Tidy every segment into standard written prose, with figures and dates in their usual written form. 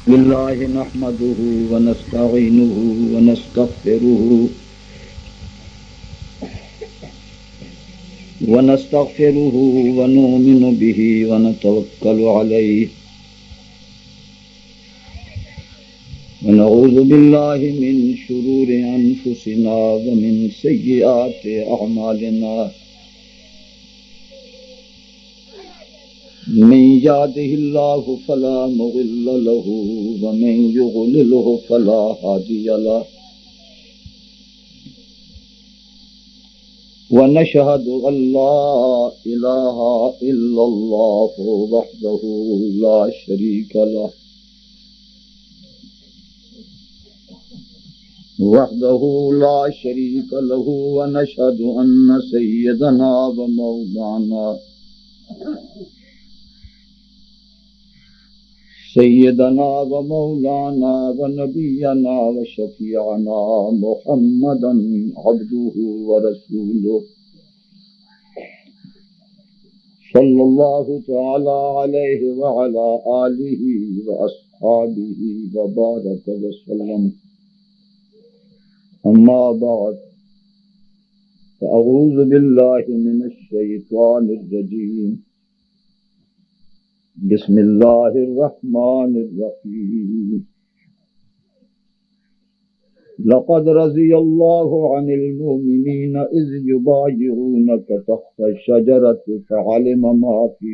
لله نحمده ونستعينه ونستغفره ونؤمن به ونتوكل عليه ونعوذ بالله من شرور أنفسنا ومن سيئات أعمالنا من يهده الله فلا مضل له ومن يضلل فلا هادي له ونشهد أن لا إله إلا الله وحده لا شريك له ونشهد أن سيدنا ومولانا ونبينا وشفيعنا محمدا عبده ورسوله صلى الله تعالى عليه وعلى آله وأصحابه وبارك وسلم. أما بعد فأعوذ بالله من الشيطان الرجيم. بسم الله الرحمن الرحيم. لقد رضي الله عن المؤمنين إذ يبايعونك تحت الشجرة فعلم ما في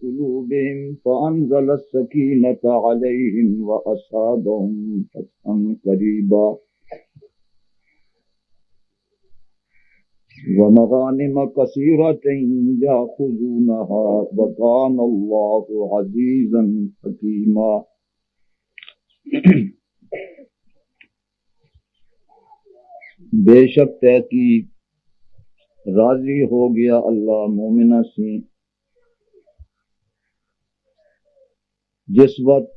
قلوبهم فأنزل السكينة عليهم وأصابهم فتحا قريبا ومغانم كثيرة يأخذونها وكان الله عزيزا حكيما. بے شک تحقیق راضی ہو گیا اللہ مومنہ سے جس وقت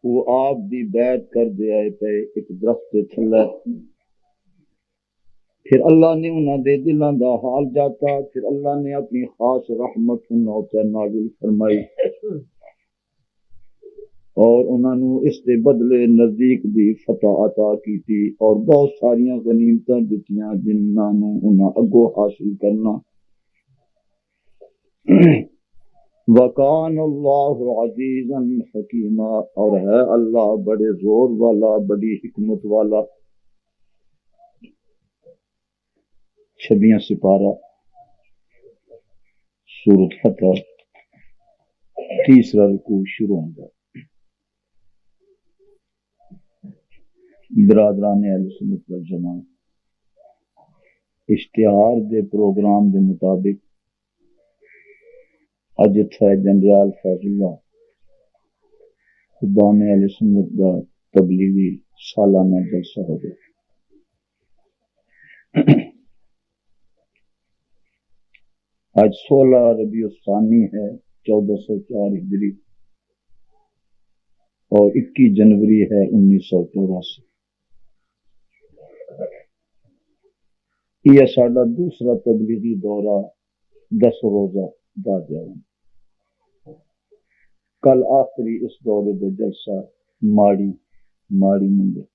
وہ آپ دی بیعت کر دے پہ ایک درخت تھلے. پھر اللہ نے انہوں دے دلان دا حال جاتا، پھر اللہ نے اپنی خاص رحمت انہوں تے نازل فرمائی اور انہوں نے اس دے بدلے نزدیک دی فتح عطا کی تھی اور بہت ساریاں غنیمتاں دتیاں جنہاں نوں انہاں اگوں حاصل کرنا. وَكَانَ اللَّهُ عَزِيزًا حَكِيمًا، اور ہے اللہ بڑے زور والا، بڑی حکمت والا. 26 سپارہ سورۃ فتح، تیسرا رکوع شروع ہوگا. برادران اہل سنت والجماعت، اشتہار دے پروگرام دے مطابق اج تھا جنریال فیض اللہ خدام اہل سنت دا تبلیغی سالانہ جلسہ ہو گیا. آج 16 ربیع الثانی ہے 1404 ہجری اور 21 جنوری ہے 1984. یہ ساڈا دوسرا تبلیغی دورہ 10 روزہ دا جائے. کل آخری اس دورے دا جلسہ ماڑی منگے.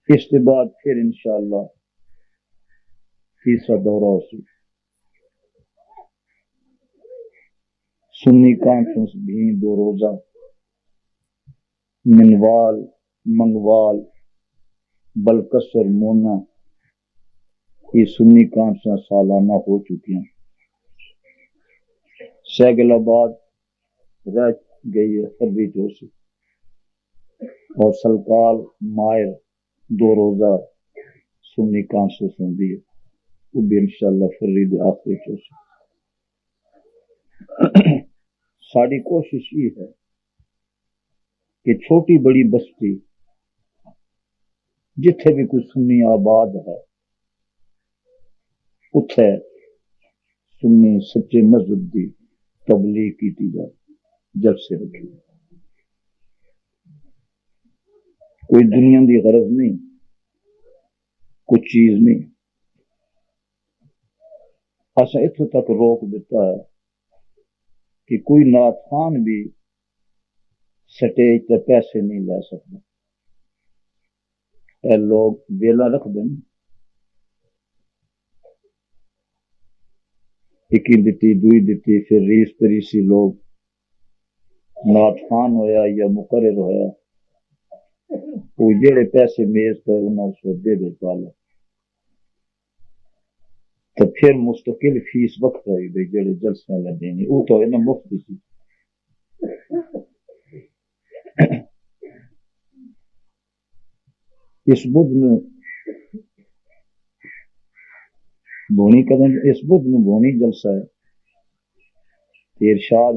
اس کے بعد پھر انشاءاللہ تیسرا دورہ اسی سنی کانفرنس بھی 2 روزہ منوال منگوال بلکسر مونا. یہ سنی کانفرنس سالانہ ہو چکی ہیں. سیگل آباد رہ گئی ہے فروری جوسی اور سلکال مائر 2 روزہ سنی کانفرنس ہوندی ہے، وہ بھی انشاءاللہ فروری دے آخری چوسی. ساری کوشش یہ ہے کہ چھوٹی بڑی بستی جتھے بھی کوئی سنی آباد ہے اتھے سنی سچے مذہب دی تبلیغ کی جائے، جلسے رکھی. کوئی دنیا دی غرض نہیں، کوئی چیز نہیں، اساں اتھوں تک روک دیتا ہے کہ کوئی نعت خان بھی سٹیج تے پیسے نہیں لے سکتا. اے لوگ ویلا رکھ دیں، اکی دیتی دوئی دیتی، پھر ریس پریسی لوگ نعت خان ہویا یا مقرر ہویا وہ جڑے پیسے میز پہ انہوں اس کو دے پالا، تو پھر مستقل فیس وقت رہی بھائی جڑے جلسے لے دینی وہ تو انہوں مفت سی. اس بدھ میں بونی قدم اس بدھ میں بونی جلسہ ہے، ارشاد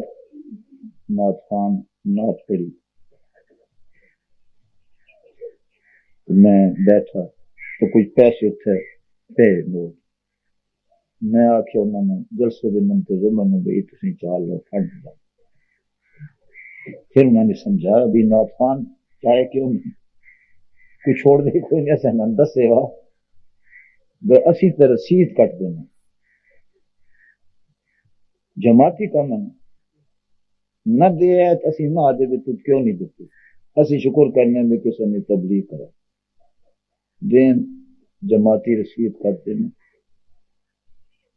نعت خان نعت پڑھی، میں بیٹھا تو کچھ پیسے تھے پے لوگ، میں آخیا انہوں نے جلسے کے منتظم نے بھائی تھی چال لو فنڈ لو. پھر انہوں نے سمجھایا بھی نعت خان چاہے کیوں نہیں کوئی چھوڑ دے کوئی نہیں، ایسا نہ دسے وا بے اسی تے رسید کٹ دینا جماعتی کام نہ دے تو اسی نہ دے بھی تجھ کیوں نہیں دیتے، اسی شکر کرنے میں کسی نے تبلیغ کرا دین جماعتی رسید کٹ دینا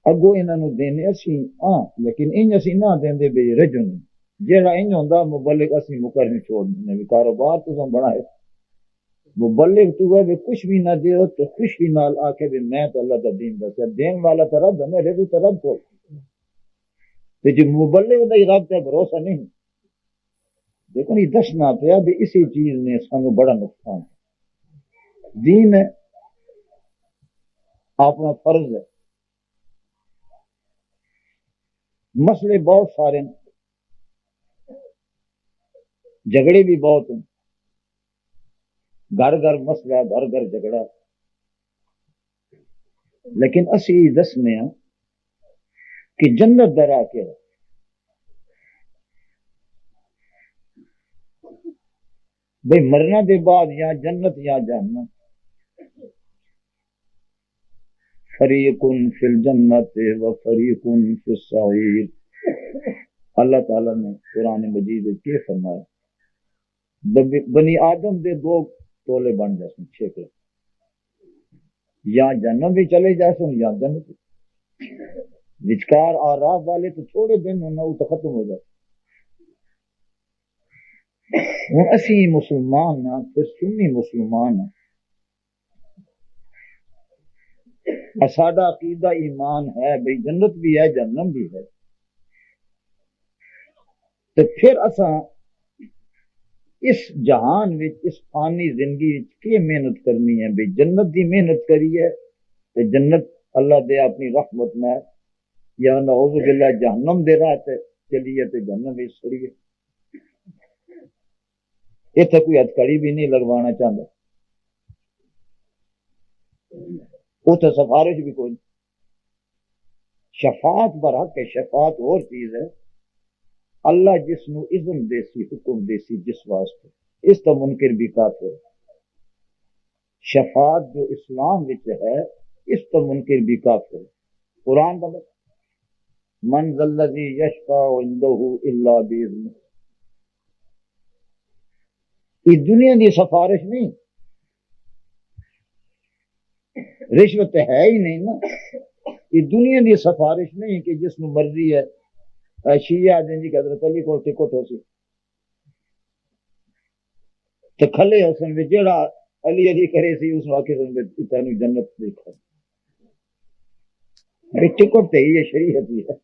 اگو انہوں دینے اسی ہاں، لیکن ان اسی نہ دیں دے بے رجن جیڑا ان ہوندا مبلغ اسی مکر نہیں چھوڑ دینے بھی کاروبار تو بڑا ہے. مبلغ تو ہے کچھ بھی نہ دیو تو خوشی نال آکے بھی میں تو اللہ کا دین دسیا دین والا تو رب ہے، میرے بھی تو رب کو جو مبلغ دا رب تے بھروسہ نہیں. دیکھو یہ دسنا پیا بھی اسی چیز نے سانو بڑا نقصان. دین ہے اپنا فرض ہے، مسئلے بہت سارے ہیں، جھگڑے بھی بہت ہیں، گھر گھر مسئلہ گھر گھر جھگڑا، لیکن اسی دسنے ہیں کہ جنت در آ کے بھئی مرنا دے بعد یا جنت یا جہنم، فریق فی الجنت و فریق فی السعیر. اللہ تعالیٰ نے قرآن مجید کے فرمایا بنی آدم دے دو ٹولے بن جاسن چھیکے، یا جنم بھی چلے جاسن یا جنت. وچکار آراف والے تو تھوڑے دن ہونا وہ تو ختم ہو جاتے. ہوں اسی مسلمان ہاں پھر سنی مسلمان ہاں، ساڈا عقیدہ ایمان ہے بھئی جنت بھی ہے جہنم بھی ہے، تو پھر اساں اس جہان وچ اس فانی زندگی وچ کی محنت کرنی ہے بھئی جنت دی محنت کریے تو جنت اللہ دے اپنی رحمت میں، یا نعوذ باللہ جہنم دے راہ تے چلیے تو جہنم وچ سڑیے. اتنے کوئی ہتھکڑی بھی نہیں لگوانا چاہتا، اتنے سفارش بھی کوئی نہیں. شفاعت برحق ہے، شفاعت اور چیز ہے. اللہ جس نو اذن دیسی حکم دیسی جس واسطے اس تو منکر بھی کافر. شفاعت جو اسلام وچ ہے اس تو منکر بھی کافر. قرآن بتا من ذا الذی یشفع عنده الا باذنہ. اس دنیا کی سفارش نہیں، رشوت ہے ہی نہیں نا. یہ دنیا کی سفارش نہیں کہ جس میں مرضی ہے شیعہ دیں جی کہ حضرت علی کو ٹکٹ ہو سی تو کھلے ہو سن جڑا علی علی کرے سی اس واقعے سن تینوں جنت دیکھا. ٹکٹ تو ہی ہے، شریعت ہی ہے.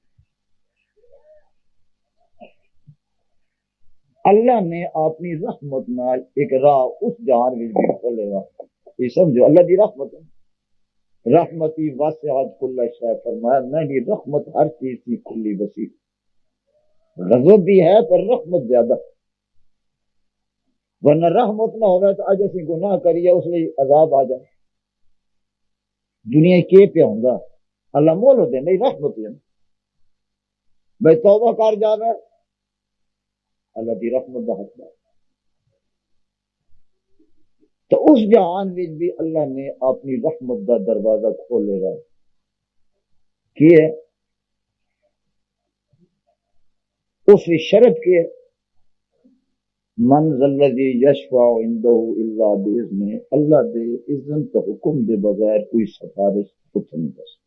اللہ نے اپنی رحمت نال ایک راہ اس جہان میں بھی کھولے گا. یہ سمجھو اللہ دی رحمت ہے. رحمتی واسعت کل شے، فرمایا میری رحمت ہر چیز کی کھلی وسیع. غضب بھی ہے پر رحمت زیادہ، ورنہ رحمت نہ ہوگا تو اج اسی گناہ کریے اس لیے عذاب آ جائے. دنیا کے پہ ہوں گا اللہ مول ہوتے نہیں رحمت ہے بھائی توبہ کر جانا اللہ دی رحمت دا حق ہے. تو اس جہان میں بھی اللہ نے اپنی رحمت دا دروازہ کھولے گا. کی ہے اس کی شرط کے من ذا الذی یشفع عنده الا باذنہ، اللہ دے اذن تو حکم دے بغیر کوئی سفارش کچھ نہیں کر سکتا۔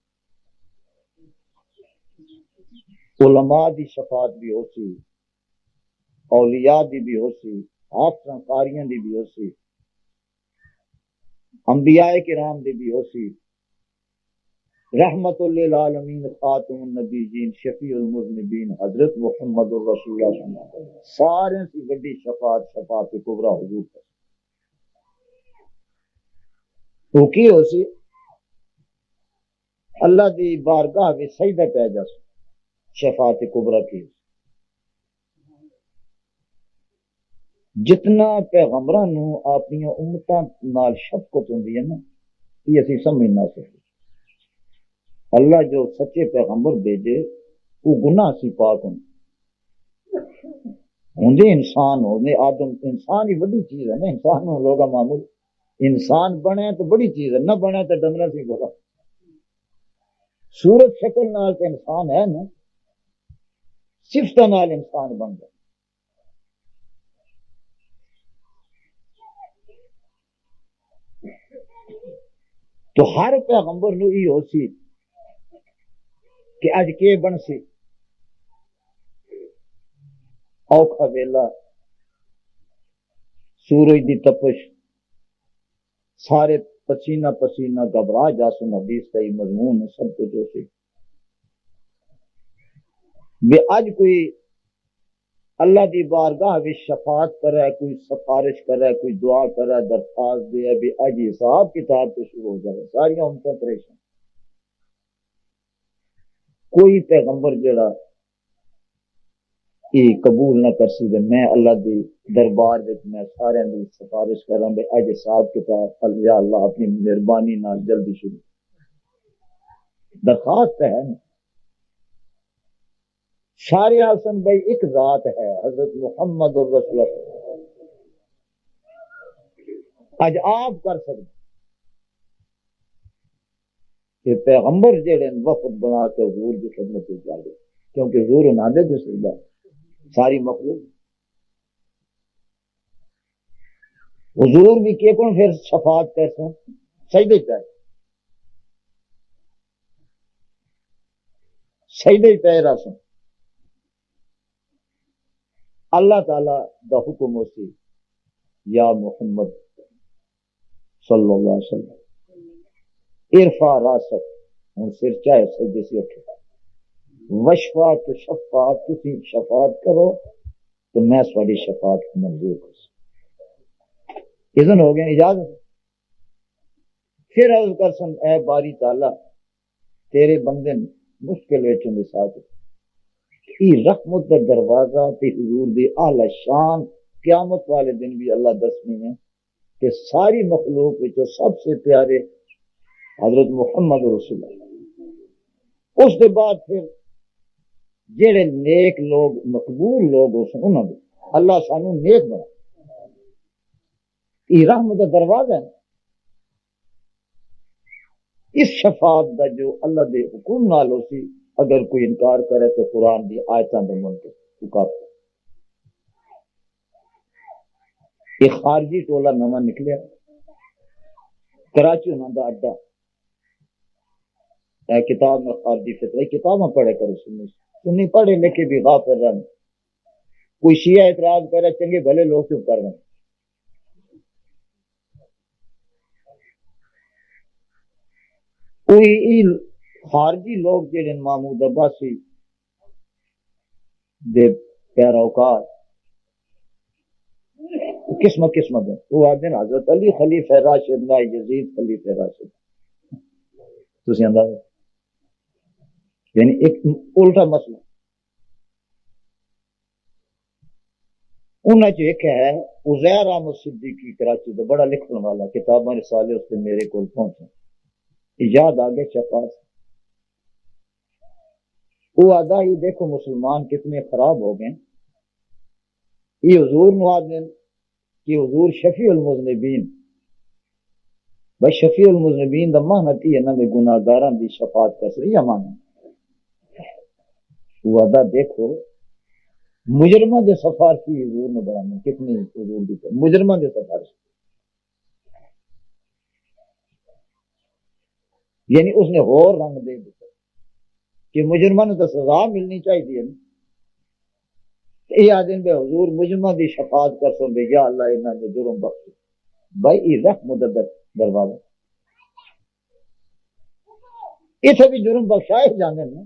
علماء دی شفاعت بھی ہو سی، اولیاء دی بھی ہو سی، حافظاں قاریاں دی بھی ہو سی، انبیاء کرام دی بھی ہو سی، رحمت للعالمین خاتم النبیین شفیع المذنبین حضرت محمد الرسول اللہ صلی اللہ علیہ وسلم، سارے سے بڑی شفاعت شفاعت کبریٰ حضور کا تو کی ہو سی اللہ دی بارگاہ میں سجدہ پہ جا سو شفاعت کبریٰ کی جتنا پیغمبراں نو اپنی امتاں نال شفقت ہوندی ہے نا یہ اسی سمجھ نہ سکتے۔ اللہ جو سچے پیغمبر بھیجے وہ گناہ سی پاک ہوندے انسان ہوندے آدم، انسان ہی بڑی چیز ہے نا، انسان ہو لوگا معمول، انسان بنے تو بڑی چیز ہے، نہ بنے تو ڈنگرا سی بولا، صورت شکل نال تو انسان ہے نا، صفت نال انسان بن گیا۔ تو ہر پیغمبر نو یہ ہو سی کہ اج کے بن سی اوکھا ویلا، سورج دی تپش، سارے پسینہ پسینہ گھبرا جاسن، حدیث کا یہ مضمون ہے، سب کچھ ہو سی بے اج کوئی اللہ دی بارگاہ وچ شفاعت کرے، کوئی سفارش کرے، کوئی دعا کرے، درخواست دے بھی اج حساب کتاب تو شروع ہو جائے، ساری امتیں پریشان۔ کوئی پیغمبر جڑا یہ قبول نہ کر سکے میں اللہ دی دربار وچ میں سارے دی سفارش کراں بے اج حساب کتاب یا اللہ اپنی مہربانی نال جلدی شروع، درخواست ہے نا۔ سارے حسن بھائی ایک ذات ہے حضرت محمد الرسول اللہ، اج آپ کر سکتے کہ پیغمبر جڑے وفد بنا کے حضور کی خدمت میں جا گئے، کیونکہ حضور انہاں دے جسدہ ساری مخلوق حضور بھی کہ کون پھر شفاعت کیسا سجدے پہ سجدے پہ رسم اللہ تعالی دا حکم ہو سی یا محمد صلی اللہ علیہ وسلم ارفع راسک، ہوں سر چاہے سجدے سے اٹھے، وشفا تو شفاعت تسی شفاعت کرو تو میں ساری شفاعت کو منظور کر سکوں، اذن ہو گیا اجازت۔ پھر عرض کر سن اے باری تعالی تیرے بندے مشکل وچوں دے ساتھ ای رحمت دا دروازہ تے حضور دی اعلی شان قیامت والے دن بھی اللہ دسمی ہے کہ ساری مخلوق وچوں سب سے پیارے حضرت محمد رسول اللہ۔ اس کے بعد پھر جڑے نیک لوگ مقبول لوگ ہو سن انہوں نے اللہ سانو نیک بنا، یہ رحمت کا دروازہ ہے۔ اس شفاعت دا جو اللہ دے حکم نال ہو سی، اگر کوئی انکار کرے تو قرآن دی آیتاں دے منکر کافر۔ ایک خارجی ٹولہ نواں نکلیا کراچی انہوں دا اڈا، کتاب میں خارجی فطرہ کتاباں پڑھے کرو، سنی پڑھے لکھے بھی غافل رہن، کوئی شیعہ اعتراض کرے چنگے بھلے لوگ چپ کر رہے ہیں۔ کوئی خارجی لوگ جڑے محمود عباسی دے پیروکار قسم دے وہ آدھے حضرت علی خلیفہ راشد نہ یزید خلیفہ راشد، تسی اندازہ یعنی ایک الٹا مسئلہ۔ انہاں جو ایک ہے عزیر احمد صدیقی کراچی دا بڑا لکھن والا، کتاباں رسالے اس سے میرے کو پہنچے، یاد آگے شفاعت۔ وہ آدھا ہی دیکھو مسلمان کتنے خراب ہو گئے، یہ حضور نوادن کہ حضور شفیع المذنبین، بھائی شفیع المذنبین دا معنی کی ہے نا میں گناہ گاراں دی شفاعت کر سکتی ہے معنی۔ وہ آدھا دیکھو مجرمہ دے سفارشی حضور نے بڑھانا کتنی حضور دیتے مجرمہ دے سفارشی، یعنی اس نے اور رنگ دے دیتا کہ مجرمہ نے تو سزا ملنی چاہیے نا، یہ آدمی بے حضور مجرمہ دی شفاعت کر سو بے یا اللہ انہاں نے جرم بخش بھائی یہ رحم دروازہ اتنے بھی جرم بخشائے جانے نا،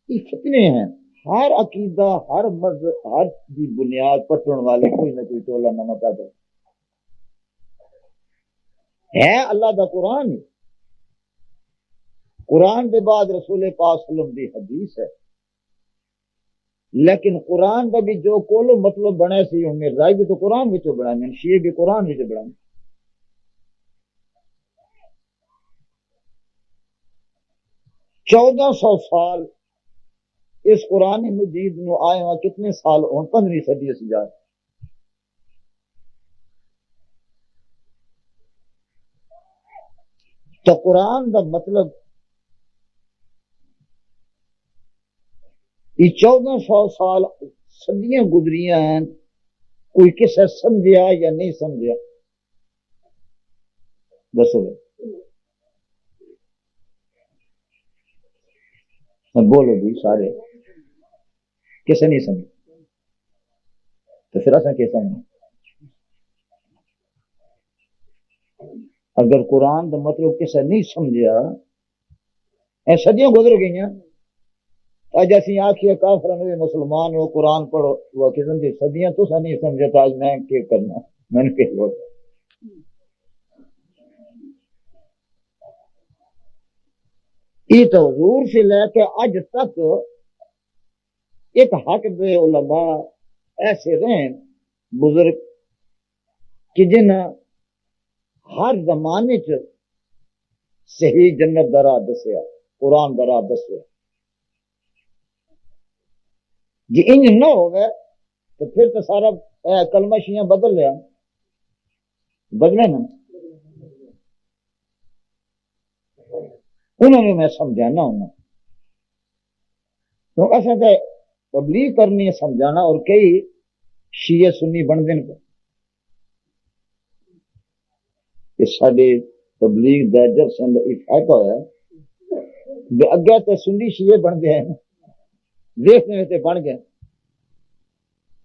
یہ کتنے ہیں، ہر عقیدہ ہر مذہب ہر دی بنیاد پٹن والے کوئی نہ کوئی ٹولا نہ متا ہے اللہ دا قرآن ہی، قرآن دے بعد رسول پاک صلی اللہ علیہ وسلم دی حدیث ہے، لیکن قرآن دا بھی جو کولو مطلب بنے سی ہوں مرزائی بھی تو قرآن وچوں بنائیں شیعہ بھی قرآن وچوں بنائیں 1400 سال اس قرآن مجید نو آئے ہاں کتنے سال ہوں 15ویں صدی سے جا تو قرآن دا مطلب یہ 1400 سال صدیاں گزریاں ہیں کوئی کسے سمجھیا یا نہیں سمجھیا دسو بولو بھی سارے کسے نہیں سمجھ تو پھر ایسا کیسا نہیں اگر قرآن دا مطلب کسے نہیں سمجھیا اے صدیاں گزر گئی ہیں آج اسی آخیا کافر نے مسلمان ہو قرآن پڑھو وہ قسم کی صدیاں تو نہیں سمجھے تو آج میں کیا کرنا میں نے کہ لوٹ یہ تو حضور سے لے کے آج تک ایک حق دے علماء ایسے رہیں بزرگ کہ جنہیں ہر زمانے چ صحیح جنت دا راہ دسیا قرآن دا راہ دسیا جی انج نہ ہوگا تو پھر تو سارا کلمہ شیعہ بدل لیا بدلے نا انہوں نے میں سمجھانا ہونا تو ایسا تو تبلیغ کرنی ہے سمجھانا اور کئی شیعہ سنی بن دین کو کہ سارے تبلیغ دا جب سے فائدہ ہوا جو اگے تو سنی شیعہ بن گئے ہیں دیکھنے میں تے بن گئے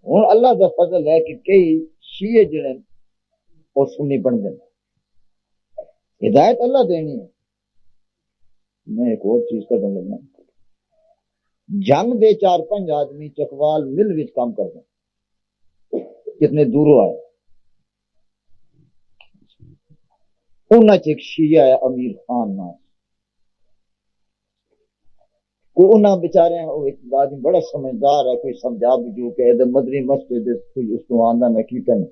ہوں اللہ کا فضل ہے کہ کئی شیعہ جڑے وہ سنی بن گئے ہدایت اللہ دینی ہے میں ایک اور چیز کرنے لگا جنگ دے 4-5 آدمی چکوال مل وچ کام کر دیں کتنے دوروں آئے انہاں چ ایک شیعہ ہے امیر خان نام کو انہاں بیچارے ایک آدمی بڑا سمجھدار ہے کوئی سمجھا بجو کہ مدنی مسجد کوئی اس کو آندہ میں کی کرنے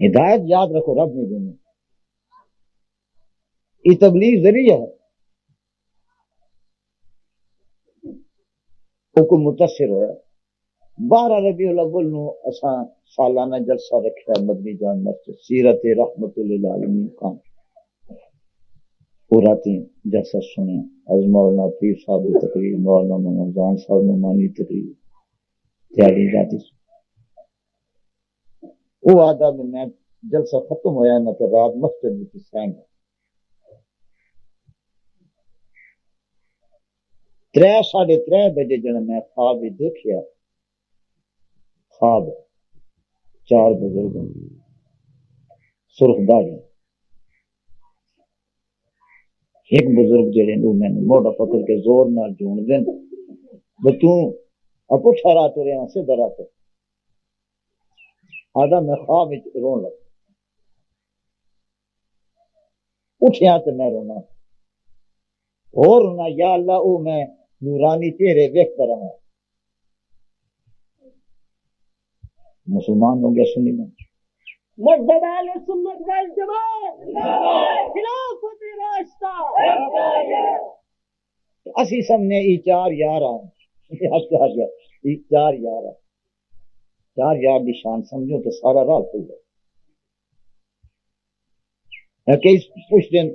ہدایت یاد رکھو رب نے دینی یہ تبلیغ ذریعہ ہے وہ کو متاثر ہوا 12 ربیع الاول نو اساں سالانہ جلسہ رکھا مدنی جان مسجد سیرت رحمت للعالمین کام وہ راتیں جلسہ سنے از مولانا پیر صاحب کی تقریر مولانا رمضان صاحب نعمانی تقریر تیاری راتی وہ آدھا میں جلسہ ختم ہویا نہ تو رات مسجد میں سائیں 3-3:30 بجے جب میں خواب دیکھیا خواب 4 بزرگ سرخ داڑھی ایک بزرگ جڑے نو میں موڑا پکڑ کے زور نال جون دین وہ تو اپو ٹھہرا تو رہا سے ڈرا تو آدھا میں خواب رون لگا اٹھیا تو میں رونا اور رونا یا اللہ او میں نورانی چہرے دیکھتا رہا مسلمان ہو گیا سنی میں مسجد اہل سنت والجماعت خلافت راستہ اسی سامنے یہ 4 یار آئے 4 یار 4 یار دی شان سمجھو تو سارا راہ کھل جائے کئی پوچھ دیں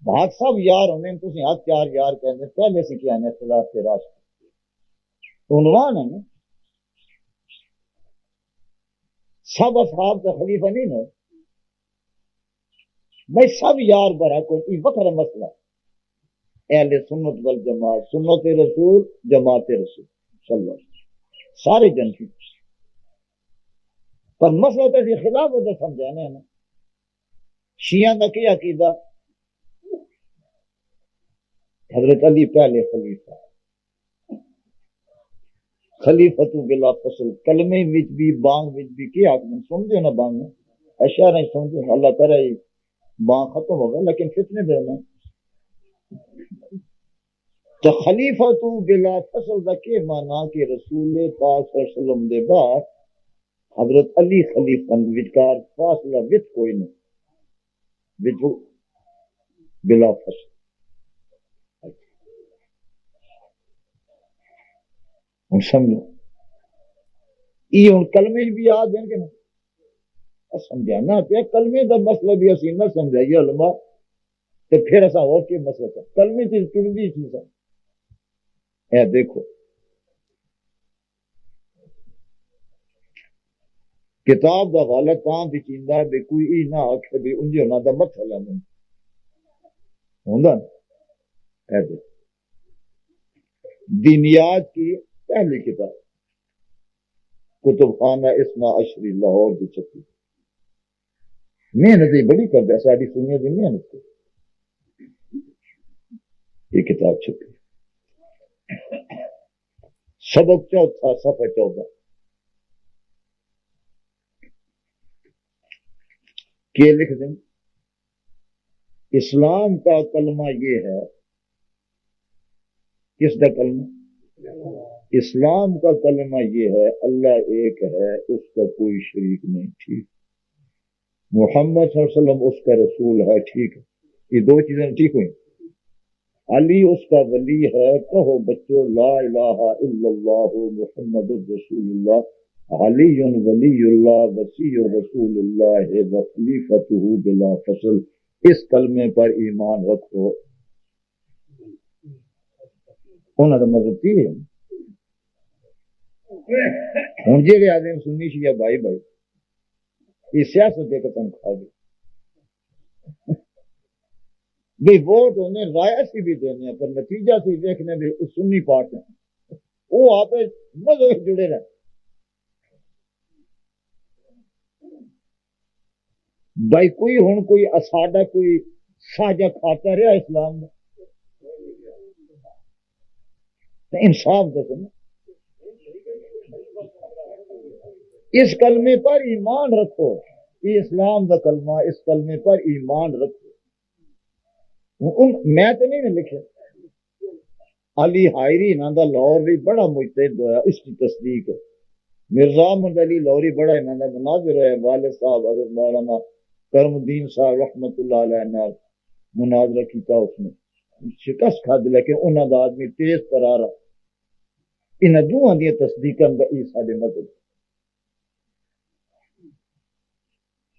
بھاگ سب یار ہونے تسی ہاتھ چار یار کہندے پہلے سے کیا نے خلاف راشد عنوان ہے نا سب اصحاب کا خلیفہ نہیں نا بھائی سب یار برا کوئی وکر مسئلہ اہل سنت والجماعت سنت رسول جماعت رسول صلی اللہ علیہ وسلم سارے جنتی پر مسئلہ تو خلاف ہوتا سمجھانے ہیں شیعہ کا کیا عقیدہ حضرت علی پہلے خلیفہ خلیفۃ بلا فصل کلمے وچ بھی بانگ وچ بھی کیا سمجھے نا بانگ اشارہ نہیں سمجھے اللہ کرے بانگ ختم ہوگا لیکن فتنے دینا تو خلیفۃ بلا فصل دا کے معنی کہ رسول پاک صلی اللہ علیہ وسلم دے بعد حضرت علی خلیفہ وچکار فاصلہ وچ کوئی نہیں وچ بلا فصل ہوں سمجھو یہ ہوں کلمے بھی یاد ہیں کہ نہیں سمجھانا پیا کلمے کا مسئلہ بھی اسی نہ سمجھائیے علماء تو پھر ایسا ہو کے مسئلہ تھا کلمے چیز چڑھتی چیز ہے دیکھو کتاب کا حوالہ تاں بھی چیندا ہے بے کوئی ای نہ آکھے بھی انجے ہونا دا مت ہلا نہیں ہوندا نا دینیات کی پہلی کتاب کتب خانہ اسنا عشری لاہور کی چھپی محنت بڑی کر دے ساری سنیا دی محنت یہ کتاب چھپی سبق چوتھا صفحہ 14 کہ لکھ دیں اسلام کا کلمہ یہ ہے کس کا کلمہ اسلام کا کلمہ یہ ہے اللہ ایک ہے اس کا کوئی شریک نہیں ٹھیک محمد صلی اللہ علیہ وسلم اس کا رسول ہے ٹھیک ہے یہ دو چیزیں ٹھیک ہوئی علی اس کا ولی ہے کہو بچوں لا الہ الا اللہ محمد رسول اللہ علی ولی اللہ وسیع رسول اللہ وخلیفتہ بلا فصل اس کلمے پر ایمان رکھو انہوں نے مذہب کی ہے ہوں جی آدمی سنی شیعہ بھائی بھائی یہ سیاست دے کے تنخواہ دے بھائی ووٹ انہیں رائے سی بھی دینے ہیں پر نتیجہ سی دیکھنے بھی سنی پارٹ ہیں وہ آپ مذہب جڑے رہے بھائی کوئی ہوں کوئی اساڈا کوئی ساجا کھاتا رہا اسلام میں انصاف دے نا اس کلمے پر ایمان رکھو یہ اسلام کا کلمہ اس کلمے پر ایمان رکھو میں تو نہیں لکھے علی حائری انہوں کا لاہور بھی بڑا مجتہد ہوا اس کی تصدیق ہے مرزا احمد علی لاہوری بڑا انہوں نے مناظر ہے والد صاحب حضرت مولانا کرم الدین صاحب رحمت اللہ علیہ مناظرہ کیتا اس نے شکست کھا دی لیکن انہوں کا آدمی تیز قرار انہوں دونوں دیا تصدیق سارے مذہب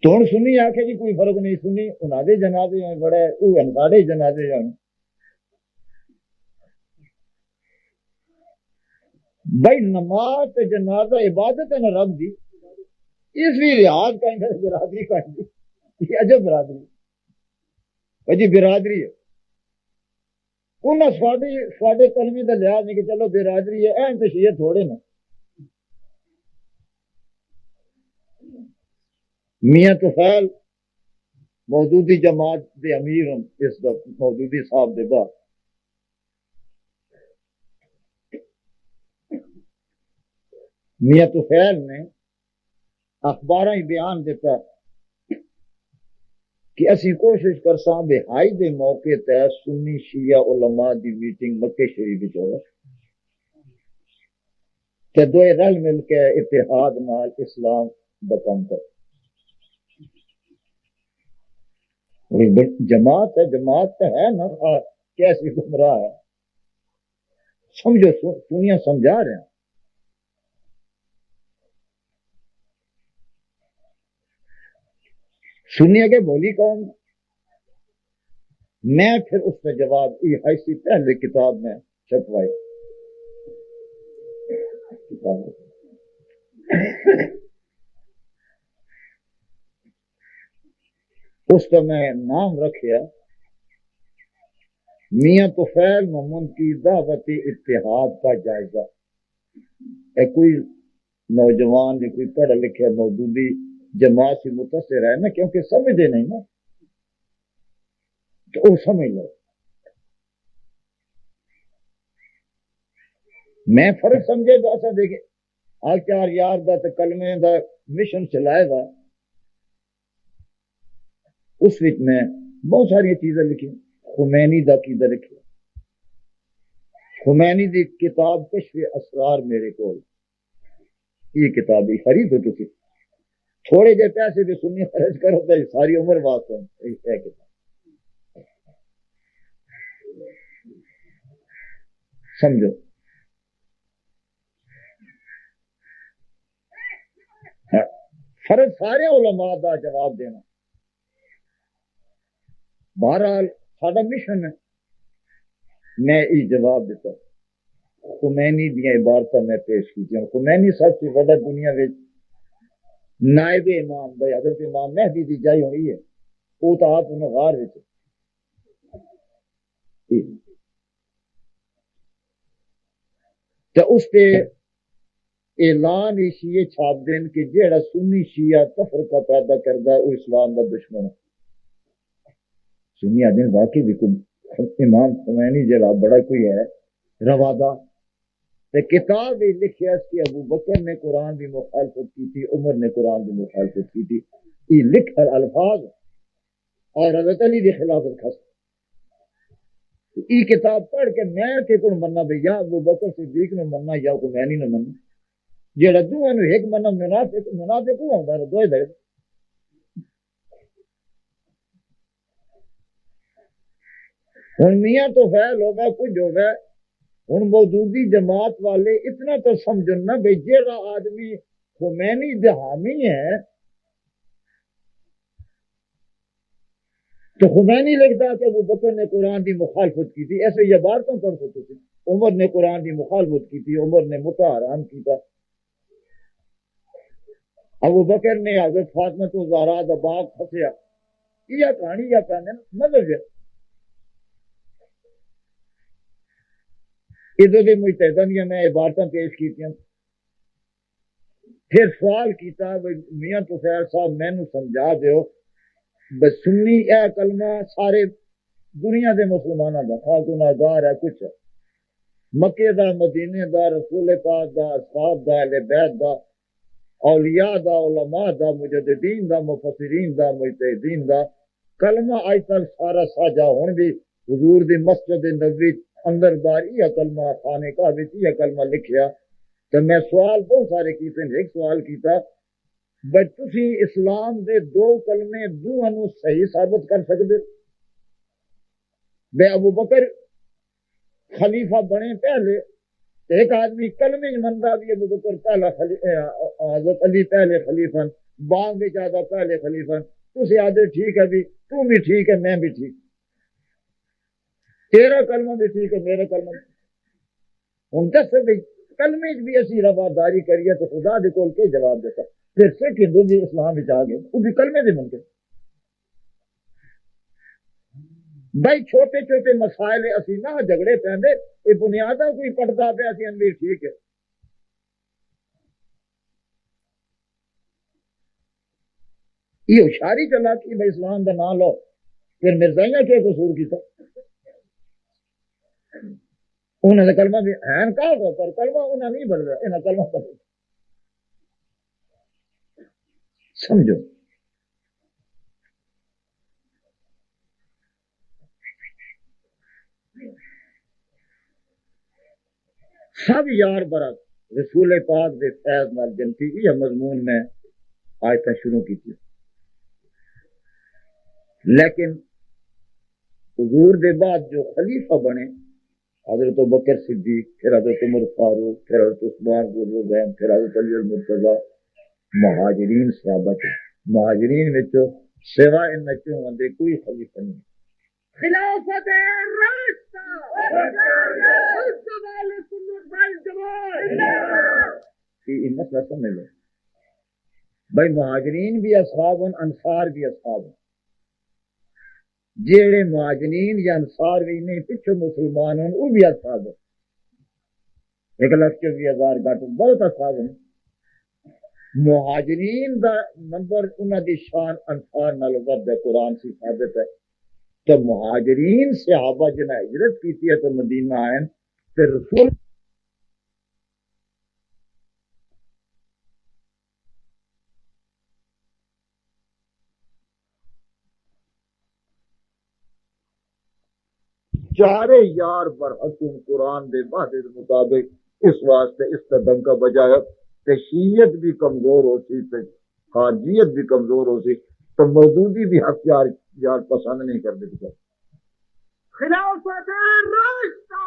تو ہوں سنی آخر جی کوئی فرق نہیں سنی انہوں نے جنازے ہیں بڑا وہ ساڑے جنازے ہیں بھائی نماز جنازہ عبادت ہے نا رب دی اس بھی لحاظ کا برادری کا یہ عجب برادری جی برادری ہے انہیں سواڈے کلمی کا لحاظ نہیں کہ چلو برادری ہے اہم تو شیعہ تھوڑے نا میاں طفیل مودودی جماعت دے امیر ہوں اس دا مودودی صاحب دے بعد میاں طفیل نے اخباراں ہی بیان دیتا کہ اسی کوشش کرساں بہائی دے موقع تے سنی شیعہ علماء دی میٹنگ مکہ شریف وچ ہوے تے دوئے رل مل کے اتحاد نال اسلام دا کام کر جماعت تو ہے نا کیسی گمراہ ہے سمجھو سنیا سمجھا رہے ہیں سنیا کے بولی کون میں پھر اس کا جواب یہ ایسی پہلے کتاب میں چھپوائی اس کا میں نام رکھیا میاں طفیل محمد کی دعوت اتحاد کا جائزہ. کوئی نوجوان یا کوئی پڑھا لکھا مودودی جماعت سے متاثر ہے نا، کیونکہ سمجھے نہیں نا تو وہ سمجھ لو. میں فرق سمجھے تو ایسا دیکھے آ چار یار دا تے کلمے دا مشن چلائے گا، اس وچ میں بہت ساری چیزیں لکھی. خمینی دا عقیدہ لکھیا، خمینی دی کتاب کشف اسرار میرے کول، یہ کتاب ہی خرید ہو تھی، تھوڑے جے پیسے بھی سنی خرچ کرو تو ساری عمر واسطے ہے کتاب. سمجھو فرض سارے علماء دا جواب دینا. بہرحال ساڈا مشن ہے، میں یہ جواب دیتا. خمینی دیا عبارتیں میں پیش کی. خمینی سب سے بڑا دنیا میں نائب امام بھائی حضرت امام مہدی دی جائی ہوئی ہے، وہ تو آپ انہیں غار ہوئے تو اس پہ اعلان شیعہ چھاپ دین کہ جیڑا سنی شیعہ تفرقہ پیدا کردا وہ اسلام کا دشمن ہے. سنی آدمی واقعی بھی کوئی امام خمینی جڑا بڑا کوئی ہے روادا تے کتاب بھی لکھیا اس کی ابو بکر نے قرآن کی مخالفت کی تھی، عمر نے قرآن کی مخالفت کی تھی. یہ لکھ کر الفاظ اور حضرت علی کی خلافت خاص یہ کتاب پڑھ کے میں کہ کون مننا بھئی یا ابو بکر صدیق نے مننا یا خمینی نے مننا. جڑا دوواں نو ایک مننا منافق کو ہوندا ہے دوئے دے. ہن میاں تو فیل ہوگا کچھ ہوگا. ہن موجودی جماعت والے اتنا تو سمجھن نا بھئی جیڑا آدمی خمینی دے حامی ہے تو خمینی لکھتا کہ ابو بکر نے قرآن کی مخالفت کی تھی، ایسے یہ عبارتوں کر سکتے تھے. عمر نے قرآن کی مخالفت کی تھی، عمر نے متع حرام کی تھا. ابو بکر نے حضرت فاطمہ تو زہرا دا باغ پھنسیا. یہ کہانی یا کہنے مطلب ہے ادھر بھی مجتہداں دیا میں عبارتیں پیش کی تھی. پھر سوال کیتا میاں طفیل صاحب میں نو سمجھا دیو بس سنی اے کلمہ سارے دنیا دے مسلمانوں دا خاکونہ دار ہے کچھ ہے، مکے دا مدینے دا رسول پاک دا اصحاب دا اہل بیت دا اولیاء دا علماء دا مجددین دا مفسرین دا مجتہدین دا کلمہ آج تک سارا ساجا ہون بھی حضور دی مسجد نبوی اندر بار یہ کلمہ خانے کا یہ کلمہ لکھیا. تو میں سوال بہت سارے کیتے ہیں. ایک سوال کیتا بس تسی اسلام دے دو کلمے دوہنوں صحیح ثابت کر سکتے؟ بے ابو بکر خلیفہ بنے پہلے ایک آدمی کلمے مندا بھی ابو بکر پہلا حضرت علی پہلے خلیفہ بعد میں زیادہ پہلے خلیفہ. تسی آدھے ٹھیک ہے بھی تو بھی ٹھیک ہے میں بھی ٹھیک، تیرا کلمہ بھی ٹھیک ہے میرا کلمہ بھی. ہن دس بھی کلمے بھی اسی رواداری کریے تو خدا دے کول کے جواب دیتا. پھر سکھ ہندو بھی اسلام وچ آ گئے وہ بھی کلمے دے منکر. بھائی چھوٹے چھوٹے مسائل اسی نہ جھگڑے پیندے یہ بنیاداں کوئی پڑھتا پیا اسی اندر ٹھیک ہے. یہ ہوشیاری چلا کہ بھائی اسلام دا نام لو پھر مرزائیاں کیا قصور کیتا. انہوں نے کلمہ بھی ہیں کہا گا پر کلمہ انہوں نہیں بڑھ رہا انہوں کلمہ پڑھ رہا. سمجھو سب یار برات رسول پاک دے فیض نال جنتی. یہ مضمون میں آیتیں شروع کی تھی. لیکن حضور دے بعد جو خلیفہ بنے حضرت بکر صدیق، پھر حضرت عمر فاروق، پھر حضرت عثمان ذوالنورین، پھر حضرت علی المرتضیٰ، مہاجرین صحابہ تھے. مہاجرین وچ سوا ان چوں ہوندے کوئی خلیفہ نہیں. خلافت راستہ مذہب اہل سنت والجماعت یہ مسئلہ سمجھ لو بھائی، مہاجرین بھی اصحاب ہیں، انصار بھی اصحاب ہیں. جیڑے مہاجرین یا انصار بھی نہیں پچھو مسلمان ہیں وہ بھی اصحاب ہیں. 1,24,000 گھٹ بہت اصحاب ہیں. مہاجرین دا نمبر انہاں دی شان انصار نال ود ہے، قرآن سے ثابت ہے. تو مہاجرین صحابہ جنہیں ہجرت کی ہے تو مدینہ آئے پھر رسول چارے یار برحکم قرآن دے وعدے مطابق اس واسطے اس کا ڈنکا بجایا کہ شیعت بھی کمزور ہوتی تے خارجیت بھی کمزور ہوتی تو مودودی بھی حق یار پسند نہیں کر دیتے. خلافت راستہ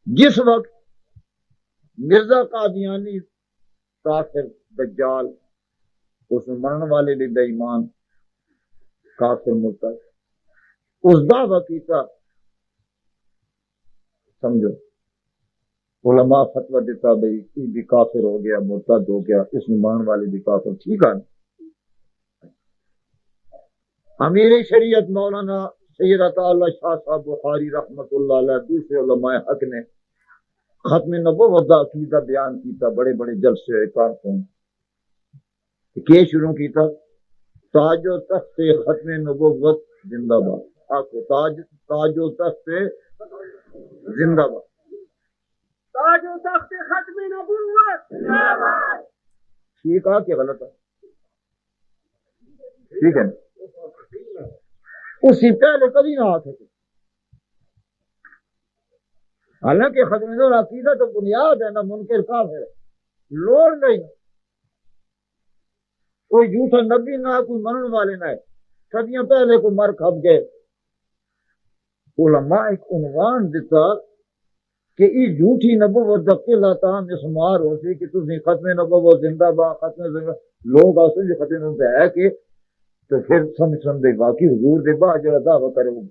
جس وقت مرزا قادیانی کافر دجال اس میں مرن والے بھی بے ایمان کافر مرتد اس دعویٰ کیتا سمجھو علماء فتویٰ دیتا بھئی یہ بھی کافر ہو گیا مرتد ہو گیا اس میں مرن والے بھی کافر. ٹھیک ہے. امیر شریعت مولانا سید عطا اللہ شاہ صاحب بخاری رحمت اللہ علیہ دوسرے علماء حق نے ختم نبوت دا عقیدہ بیان کیتا. بڑے بڑے جلسے ہوئے کارکن کہ شروع کیتا تاج و تخت ختم نبوت زندہ باد. آخو تاج و تخت زندہ باد. تاج و تخت ختم نبوت زندہ باد. ٹھیک ہے کہ غلط ہے؟ ٹھیک ہے. اسی پہلے کبھی نہ آ سکے. حالانکہ ختم نبوت عقیدہ تو بنیاد ہے نا. منکر کافر ہے لوڑ نہیں. کوئی جھوٹا نبی نہ کوئی منن والے نہ ہے. صدیاں پہلے کوئی مر کھپ گئے. علماء ایک عنوان دیتا کہ یہ جھوٹی نبوت دا قلعہ تام اسمار ہو سی کہ تسی ختم نبوت زندہ با ختم زندہ لوگ آسن جو ختم نبوت ہے کہ تو پھر سمجھ دے باقی حضور دے با جو دعویٰ کرے وہ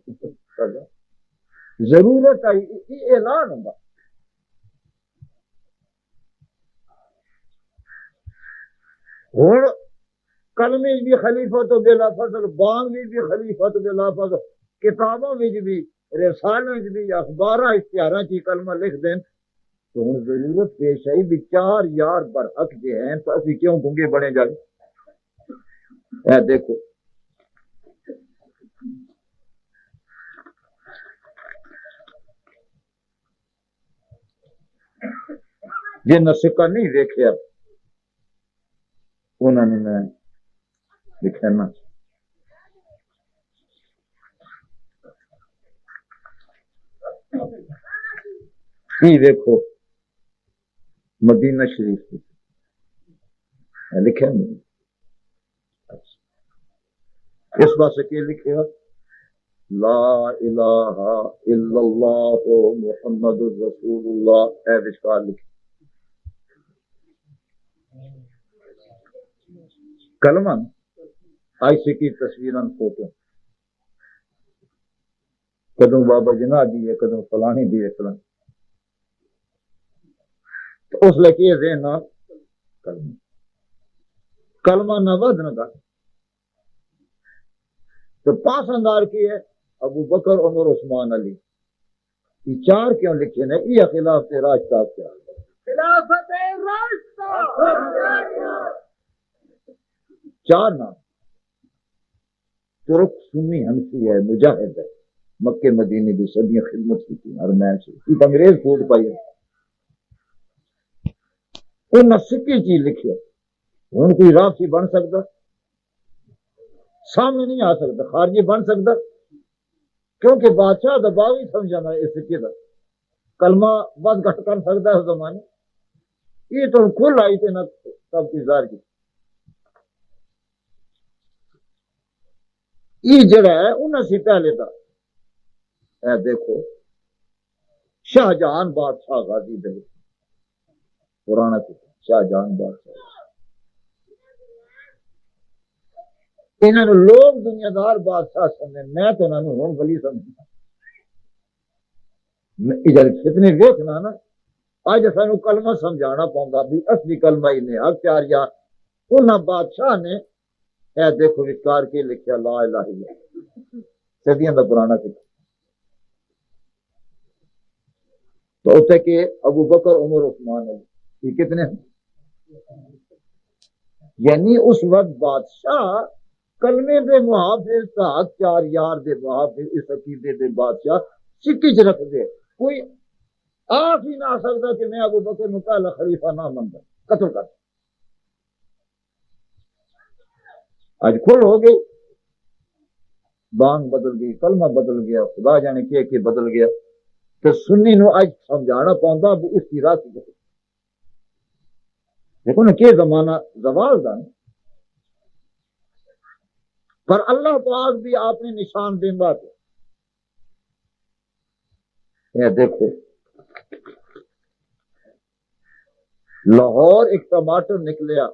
ضرورت ہے. یہ اعلان ہوگا. ہوں کلمے بھی خلیفت بلا فضل بانگ بھی خلیفت بلا فضل کتابوں میں بھی رسالوں میں بھی اخبار اشتہاراں کی کلمہ لکھ دیں تو ہوں ضرورت پیش آئی بھی چار یار برحق جو ہیں تو اسی کیوں گنگے بنے جائے. اے دیکھو جن سکہ نہیں دیکھا انہوں نے میں لکھنا یہ دیکھو مدینہ شریف لکھے اس بات سے کیا لکھے لا الہ الا اللہ محمد رسول اللہ اے وشکار لکھے کلمہ آئی سی کی تصویراں فوٹو کدوں بابا جناح دی کدوں فلانی دی فلانی تو اس لئے یہ ذہن نہ کلمہ نہ ود نہ گا تو پاسندار کی ہے ابو بکر عمر عثمان علی. یہ چار کیوں لکھے نے؟ یہ خلاف راستہ کیا خلافت راستہ چار نام ترک سنی حنفی ہے مجاہد ہے مکے مدینے کی صدیاں خدمت کی تھی ارمین سے یہ انگریز کوٹ پائی ہے. انہیں سکی چیز لکھی ہے. ہوں کوئی رافضی بن سکتا سامنے نہیں آ سکتا خارجی بن سکتا کیونکہ بادشاہ دباؤ ہی سمجھانا ہے اس سکے کا کلمہ بس گھٹ کر سکتا ہے اس زمانے. یہ تو کھل آئی تھے نہ سب کی ظاہر کی. یہ جڑا ہے انہیں سے پہلے تھا اے دیکھو شاہ جہان بادشاہ غازی دے پرانا شاہ جہان بادشاہ انہوں نے لوگ دنیا دار بادشاہ سمجھے، میں تو انہوں نے ہوں ولی سمجھنا. اتنے ویکھنا نا اج سانو کلمہ سمجھانا پوندا بھی اصلی کلمہ ہی نے حق چار یا انہاں بادشاہ نے اے دیکھو وچار کے لکھیا لا الہ الا اللہ صدیاں دا پرانا کتاب. تو اسے کہ ابو بکر عمر عثمان علی یہ کتنے ہیں؟ یعنی اس وقت بادشاہ کلمے دے محافظ تا حق چار یار دے محافظ اس عقیدے دے بادشاہ سکھی چ رکھ دے. کوئی آپ ہی نہ سکتا کہ میں ابو بکر نو پہلا خلیفہ نہ منتا قتل کر. آج کھل ہو گئی، بانگ بدل گئی، کلمہ بدل گیا، خدا جانے کہ بدل گیا. تو سنی نو اج سمجھانا پوندا بھی اس کی راہ کی. دیکھو نا کہ زمانہ زوال دا نہیں، پر اللہ پاک بھی آپ نے نشان دیندا ہے. یہ دیکھو لاہور ایک ٹماٹر نکلیا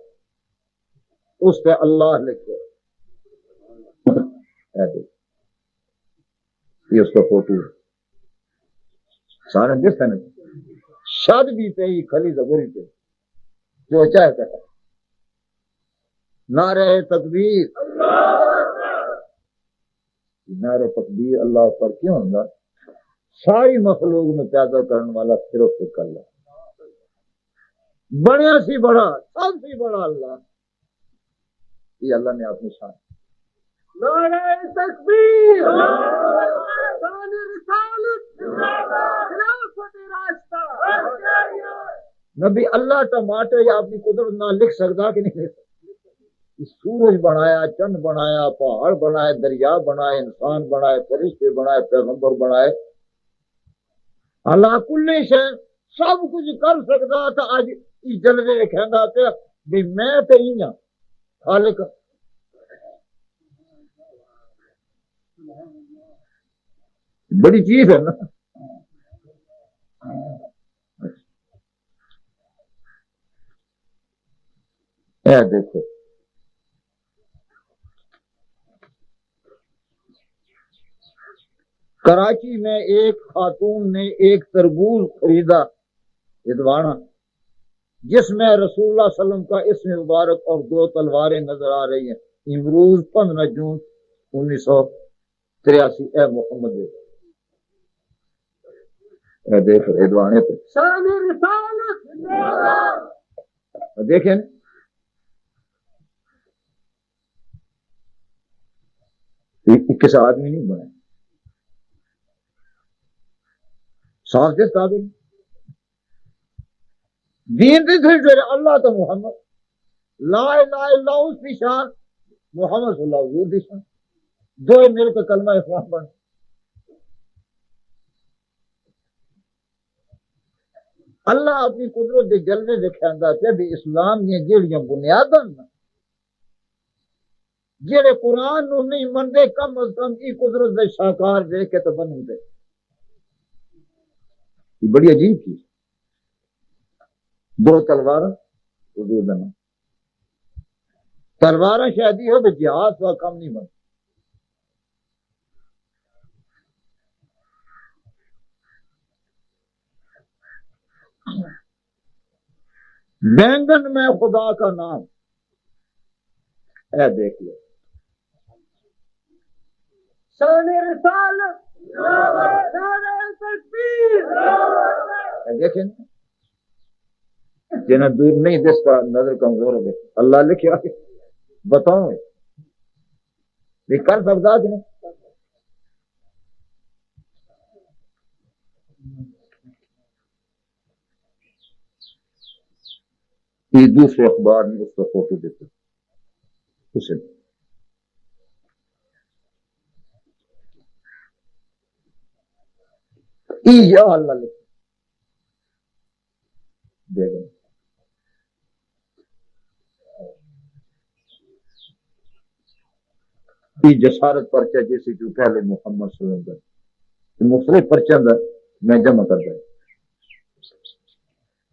اس پہ اللہ لکھے، یہ اس کا فوٹو ہے سارے جس نے شاد بھی پہ ہی کھلی زبری پہ جو چاہتا ہے. نعرہ تکبیر، نعرہ تکبیر اللہ پر کیوں ہوگا؟ ساری مخلوق میں پیدا کرنے والا صرف ایک اللہ، بڑے سی بڑا سب سے بڑا اللہ. یہ اللہ نے اپنی شان. نعرہ تکبیر، شان رسالت، خلافت راستہ. نبی اللہ ٹماٹر یا اپنی قدرت نہ لکھ سکتا کہ نہیں لکھ سکتا؟ سورج بنایا، چند بنایا، پہاڑ بنائے، دریا بنائے، انسان بنائے، فرشتے بنائے، پیغمبر بنائے. اللہ کل شے سب کچھ کر سکتا تھا. اج جلوے کہندا پیا بھی میں تے ہی ہاں خالق. بڑی چیز ہے نا. اے دیکھو کراچی میں ایک خاتون نے ایک تربوز خریدا ادوانا جس میں رسول اللہ صلی اللہ علیہ وسلم کا اسم مبارک اور 2 تلواریں نظر آ رہی ہیں. امروز 15 جون 1983. اے محمد اے دیکھ ادوانے پہ شان رسالت. دیکھیں کس آدمی نہیں بنا صاف سے ثابت. دین دے پھر اللہ تو محمد لا الہ الا اللہ اس کی شان، محمد صلی اللہ علیہ وسلم شان، دو مل کے کلمہ اسلام بن. اللہ اپنی قدرت دے جلوے دکھاوندا پیا بھی اسلام دی جہڑیاں بنیاداں جہڑے قرآن نو نہیں منتے کم از کم کی قدرت دے شاکار دیکھ کے تو بن دے. یہ بڑی عجیب چیز. 2 تلوار تلوار شاید ہو تو جہاز کا کم نہیں بنتا. بینگن میں خدا کا نام، اے دیکھ لو شان رسالت، نعرہ تکبیر. دیکھیں جنہیں دور نہیں دستا نظر کمزور ہو گئی. اللہ لکھا بتاؤں یہ کر سکتا کہ نہیں؟ یہ دوسرے اخبار میں اس کا فوٹو دیتے اسے یا اللہ لکھ دے گا. جسارت پرچہ جیسے جو پہلے محمد صلی اللہ علیہ وسلم مختلف پرچہ میں جمع کر دیا.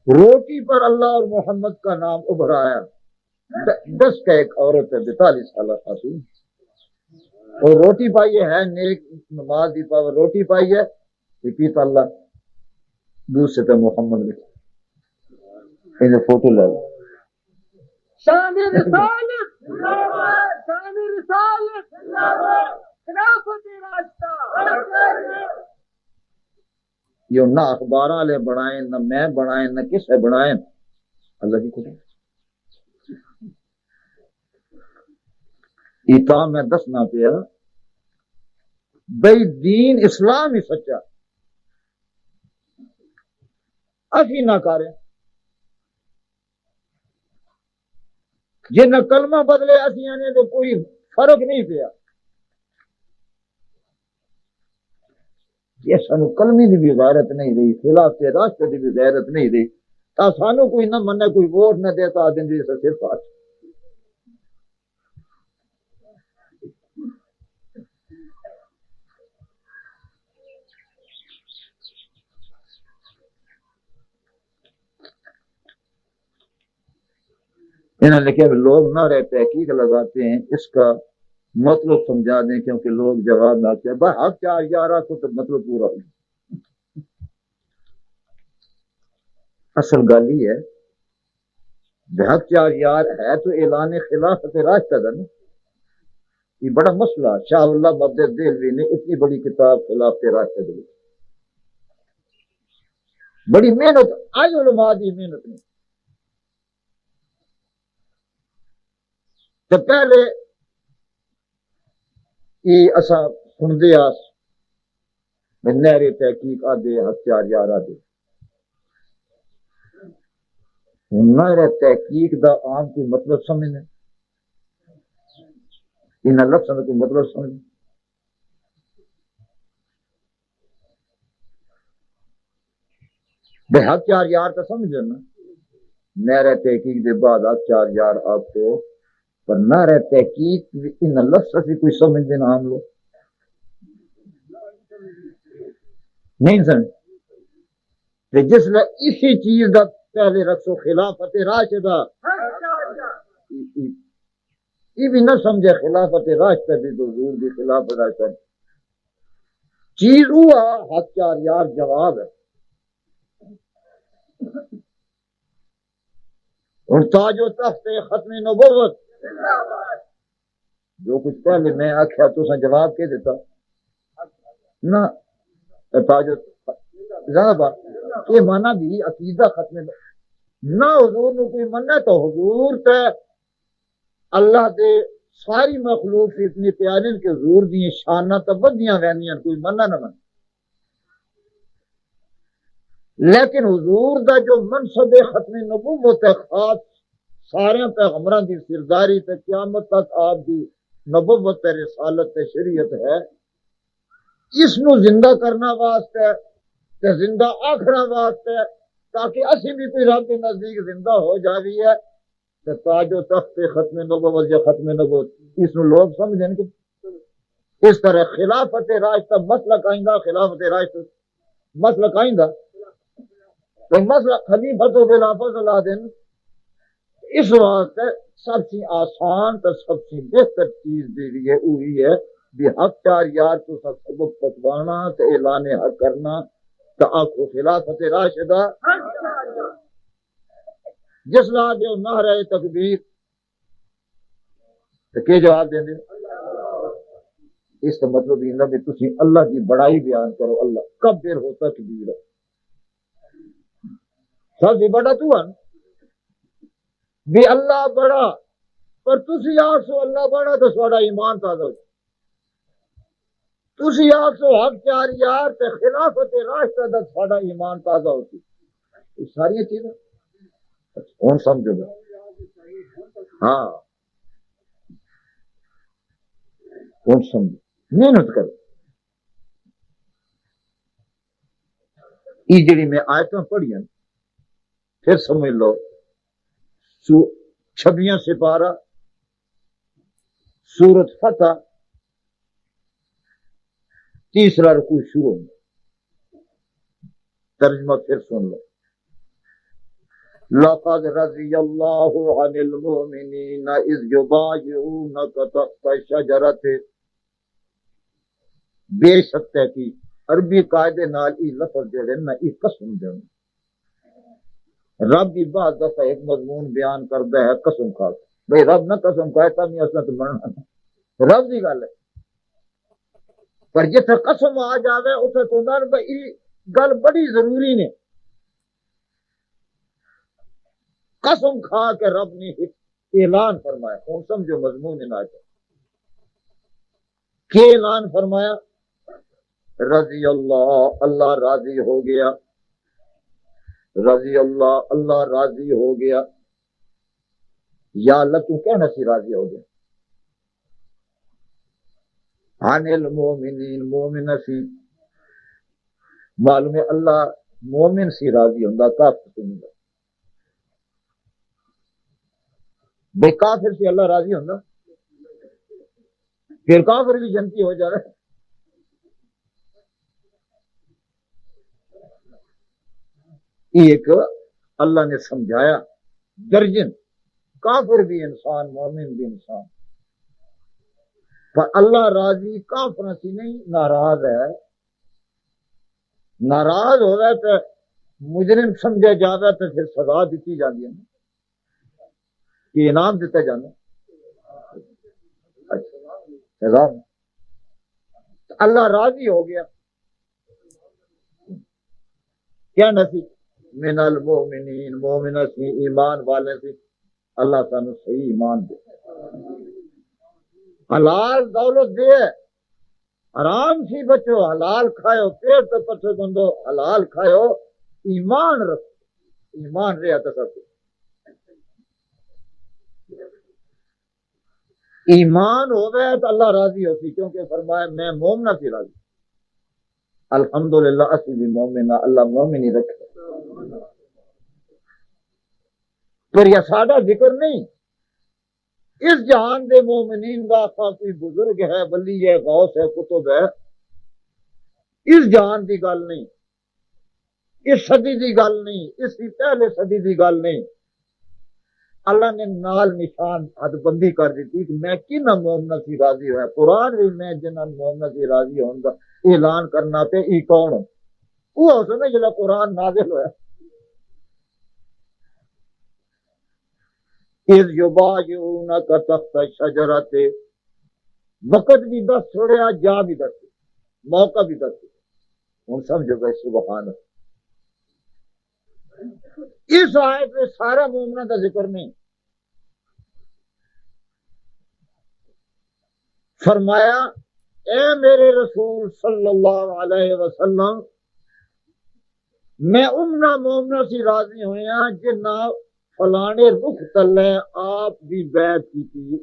روٹی پر اللہ اور محمد کا نام ابھر آیا. 10 کا ایک عورت ہے 42 سالہ خاتون اور روٹی پائی ہے نیک نماز دی پاور روٹی پائی ہے پیتا اللہ دوسرے پہ محمد لکھ انہیں فوٹو لے شان رسالت شان رسالت خلافت راستہ یہ نہ اخبار والے بنائیں نہ میں بنائیں نہ کسے بنائیں اللہ کی قدرت ایتا میں دسنا پیا بھئی دین اسلام ہی سچا اسی نہ کریں جن کلمہ بدلے اسی آنے تو کوئی فرق نہیں پیا یہ سانو کلمی دی بھی غیرت نہیں رہی خلاف کے راستے دی بھی غیرت نہیں رہی تا سانو کوئی نہ منے کوئی ووٹ نہ دیتا دن دی سے صرف آج انہوں نے لکھے لوگ نہ رہے تحقیق لگاتے ہیں اس کا مطلب سمجھا دیں کیونکہ لوگ جواب نہ آتے ہیں بھائی حق چار یارہ کو تو مطلب پورا ہو اصل گل ہی ہے حق چار یار ہے تو اعلان خلافت راستہ تھا نا یہ بڑا مسئلہ شاہ اللہ مبدد دہلوی نے اتنی بڑی کتاب خلافت راستہ دی بڑی محنت آج علماء دی محنت نہیں تو پہلے یہ اصا سنتے آس نہرے تحقیق آدھے ہتھیار یار آدھے نہرے تحقیق دا عام کوئی مطلب سمجھنے ان لفظ کا کوئی مطلب سمجھنے بے ہتھیار یار کا سمجھے نا نہرے تحقیق دے بعد ہتھیار یار آپ کو پر نہ رہ تحقیق ان لفظ سے کوئی سمجھ دینا ہم لوگ نہیں سمجھ جس لئے اسی چیز کا پہلے رکھو خلافت راشدہ یہ بھی نہ سمجھے خلافت راشدہ بھی تو حضور بھی خلافت راشدہ چیز ہوا ہتھیار یار جواب ہے اور تاج و تخت ختم نبوت جو کچھ پہلے میں آخیا تو جواب کے دیتا نہ تاج یہ مانا بھی عقیدہ ختم نہ حضور نو کوئی منا تو حضور تے اللہ دے ساری مخلوق اتنی پیاری کہ حضور دی شانہ تو بدیاں وہدیاں کوئی منا نہ من لیکن حضور دا جو منصب ختم نبوت ہے خاص سارے پیغمبراں دی سرداری تے قیامت تک آپ دی نبوت تے رسالت تے شریعت ہے اس نو زندہ کرنا واسطے تے زندہ آخرا واسطے تاکہ اسی بھی کوئی رب کے نزدیک زندہ ہو جاوی ہے تے تاج و تخت ختم نبوت یا ختم نبوت اس نو لوگ سمجھیں کہ اس طرح خلافت راشدہ مسلک آئندہ خلافت راشدہ مسلک آئندہ تو مسلک خلیفت و خلافت اللہ دن اس واسطے سب سے آسان تو سب سے بہتر چیز دی گئی ہے وہی ہے بھی حق چار یار تو سب سبق پتوانا تو اعلان حق کرنا تو آنکھوں خلافت راشدہ جس لا جو نہ رہے تکبیر تو کیا جواب دیں دے اس کا مطلب یہ نہ بھی تسی اللہ کی بڑائی بیان کرو اللہ کب دیر ہوتا کبیر سب سے بڑا تو ہے بھی اللہ بڑا پر تسی آسو اللہ بڑا تو سوڑا ایمان تازہ ہو تسی آسو حق چار یار تے خلافت راشدہ دا سوڑا ایمان تازہ ہوتی یہ ساری چیزیں کون سمجھو گا ہاں کون سمجھو محنت کرو یہ جڑی میں آیتاں پڑھی ہیں پھر سمجھ لو 26 سپارہ سورت فتح تیسرا رکوع شروع میں ترجمہ پھر سن لو لقد رضی اللہ عن المؤمنین اذ یبایعونک تحت الشجرۃ بے شک تحقیق عربی قاعدے نال ای لفظ جڑے نا ای قسم دے رب بھی بعض دفعہ ایک مضمون بیان کرتا ہے قسم کھا کے بھئی رب نہ قسم کھائے تب نہیں اصلا تو بننا رب دی گل ہے پر جتھے قسم آ جاوے اتھے تو نہ بھئی گل بڑی ضروری نے قسم کھا کے رب نے اعلان فرمایا کون سمجھو مضمون نہ کہ اعلان فرمایا رضی اللہ اللہ راضی ہو گیا رضی اللہ اللہ راضی ہو گیا یا اللہ تو کہنا سی راضی ہو گیا عن المومنین مومن سی معلوم ہے اللہ مومن سی راضی ہوندا کافر سے نہیں بے کافر سے اللہ راضی ہوندا پھر کافر بھی جنتی ہو جا رہا ہے ایک اللہ نے سمجھایا درجن کافر بھی انسان مومن بھی انسان پر اللہ راضی کافر سے نہیں ناراض ہے ناراض ہو گئے تو مجرم سمجھا جاتا تو پھر سزا دیتی جاتی ہے کہ انعام دیتا جانا سزا اللہ راضی ہو گیا کیا نصیب من المومنین مومن سی ایمان والے سی اللہ تعالیٰ صحیح ایمان دے حلال دولت دے آرام سی بچو حلال کھائو پیر تو پچھو بندو حلال کھائو ایمان رکھو ایمان رہا تو سب ایمان ہو گیا تو اللہ راضی ہوتی کیونکہ فرمایا میں مومنہ سی راضی الحمدللہ اسی بھی مومنہ اللہ مومن ہی رکھے پر یہ سادہ ذکر نہیں اس جہان دے مومنین کا کوئی بزرگ ہے ولی ہے غوث ہے کتب ہے اس جہان دی گل نہیں اس صدی دی گل نہیں اس کی پہلے صدی دی گل نہیں اللہ نے نال نشان حد بندی کر دیتی کہ میں کن مومنہ سی راضی ہوا قرآن بھی میں جنہاں مومنہ سی راضی ہوں گا اعلان کرنا پہ ای کون ہوں وہ ہو سنے جلا قرآن نازل ہوا اذ یبایعونک تحت الشجرۃ وقت بھی دس چھوڑیا جا بھی دس موقع بھی دس ہوں سمجھو گئے سبحان اس آیت میں سارا مومنہ کا ذکر نہیں فرمایا اے میرے رسول صلی اللہ علیہ وسلم میں امنا مومنہ سی راضی ہویا جنہ فلانے رخ تلے آپ بھی بیعت کی تھی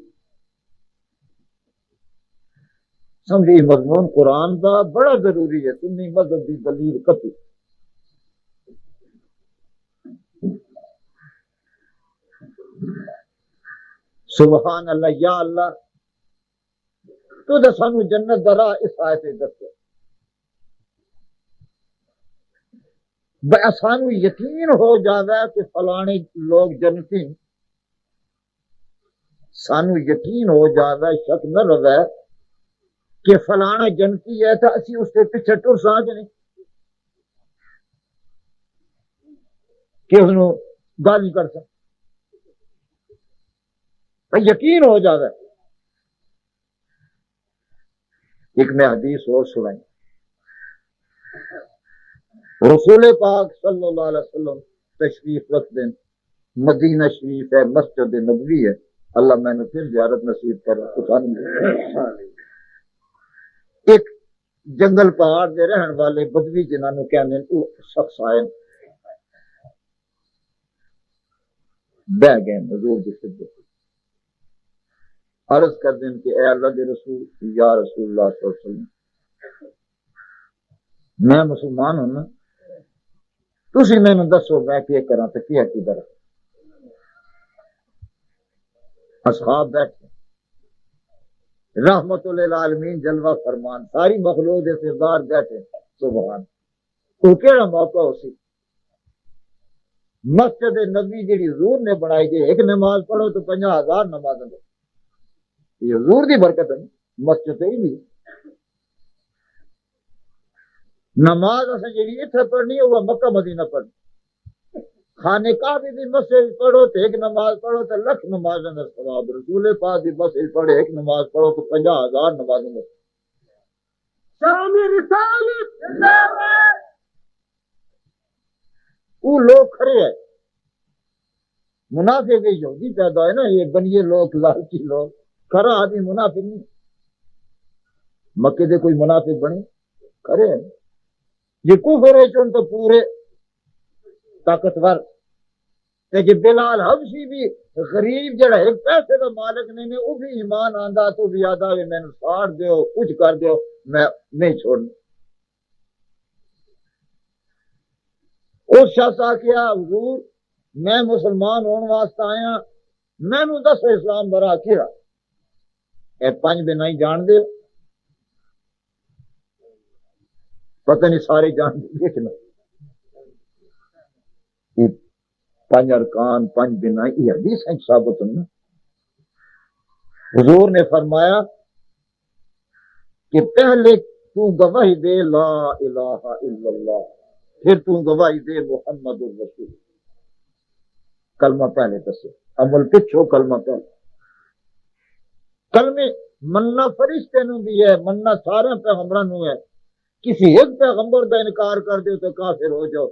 سمجھی مضمون قرآن دا بڑا ضروری ہے سنی مذہب دی دلیل کتی سبحان اللہ یا اللہ تو دا سانو جنت درا اس آیت دسے سانو یقین ہو جاوے کہ فلانے لوگ جنتی سانو یقین ہو جاوے شک نہ روے کہ فلانا جنتی ہے تو اسی اس کے پیچھے ٹر ساج نہیں کہ انہوں گل کر سکتے یقین ہو جاوے ایک میں حدیث اور سنائی رسول پاک صلی اللہ علیہ وسلم تشریف رکھ دیں مدینہ شریف ہے مسجد نبوی ہے اللہ میں نے پھر زیارت نصیب کر ایک جنگل پہاڑ دے رہن والے بدوی جنہاں نو کہنے وہ شخص آئے بہ گئے حضور کی خدمت عرض کر دیں کہ اے اللہ کے رسول یا رسول اللہ صلی اللہ علیہ وسلم میں مسلمان ہوں نا تسی میں نے دسو میں کیا کرا تو کیا کی در اصحاب بیٹھے رحمت للعالمین جلوہ فرمان ساری مخلوق دے سردار بیٹھے سبحان وہ کیڑا موقع ہو سی مسجد نبی جڑی حضور نے بنائی گئی ایک نماز پڑھو تو 50,000 نماز دو یہ حضور دی برکت ہے مسجد ہی نہیں نماز اساں جڑی اتھے پڑھنی ہے وہ مکہ مدینہ پڑھنی. خانے کعبے دی مسجد پڑھو تو ایک نماز پڑھو تو لکھ نماز اندر ثواب. رسول پاک دی مسجد پڑھے ایک نماز پڑھو تو 50,000 نمازوں میں. شام رسالت زندہ باد. وہ لوگ کھڑے ہیں منافق یہودی پیدا ہے نا، یہ بنیے لوگ لالچی لوگ. کھڑا آدمی منافق نہیں. مکے دے کوئی منافق بنے کھڑے ہیں. یہ کفر ہے چون تو پورے طاقتور. تے جی بلال حبشی بھی غریب جڑا ایک پیسے کا مالک نہیں، وہ بھی ایمان آندا تو بھی آدھا میں نے ساڑ دیو کچھ کر دیو میں نہیں چھوڑنا. اس شخص آکیا حضور میں مسلمان ہونے واسطے آیا، میں نو دس اسلام برا کیا. اے 5 بنا ہی جان دے، پتہ نہیں سارے جان دے دیکھنا. 5 ارکان 5 بنا یہ حدیث ہے ثابت ہے. حضور نے فرمایا کہ پہلے تو گواہی دے لا الہ الا اللہ، پھر تو گواہی دے محمد الرسول. کلمہ پہلے دسے، عمل پچھو کلمہ پہلے. کلمے مننا فرشتے نو بھی ہے، مننا سارے پیغمبروں نو ہے. کسی ایک پیغمبر کا انکار کر دے تو کافر ہو جاؤ،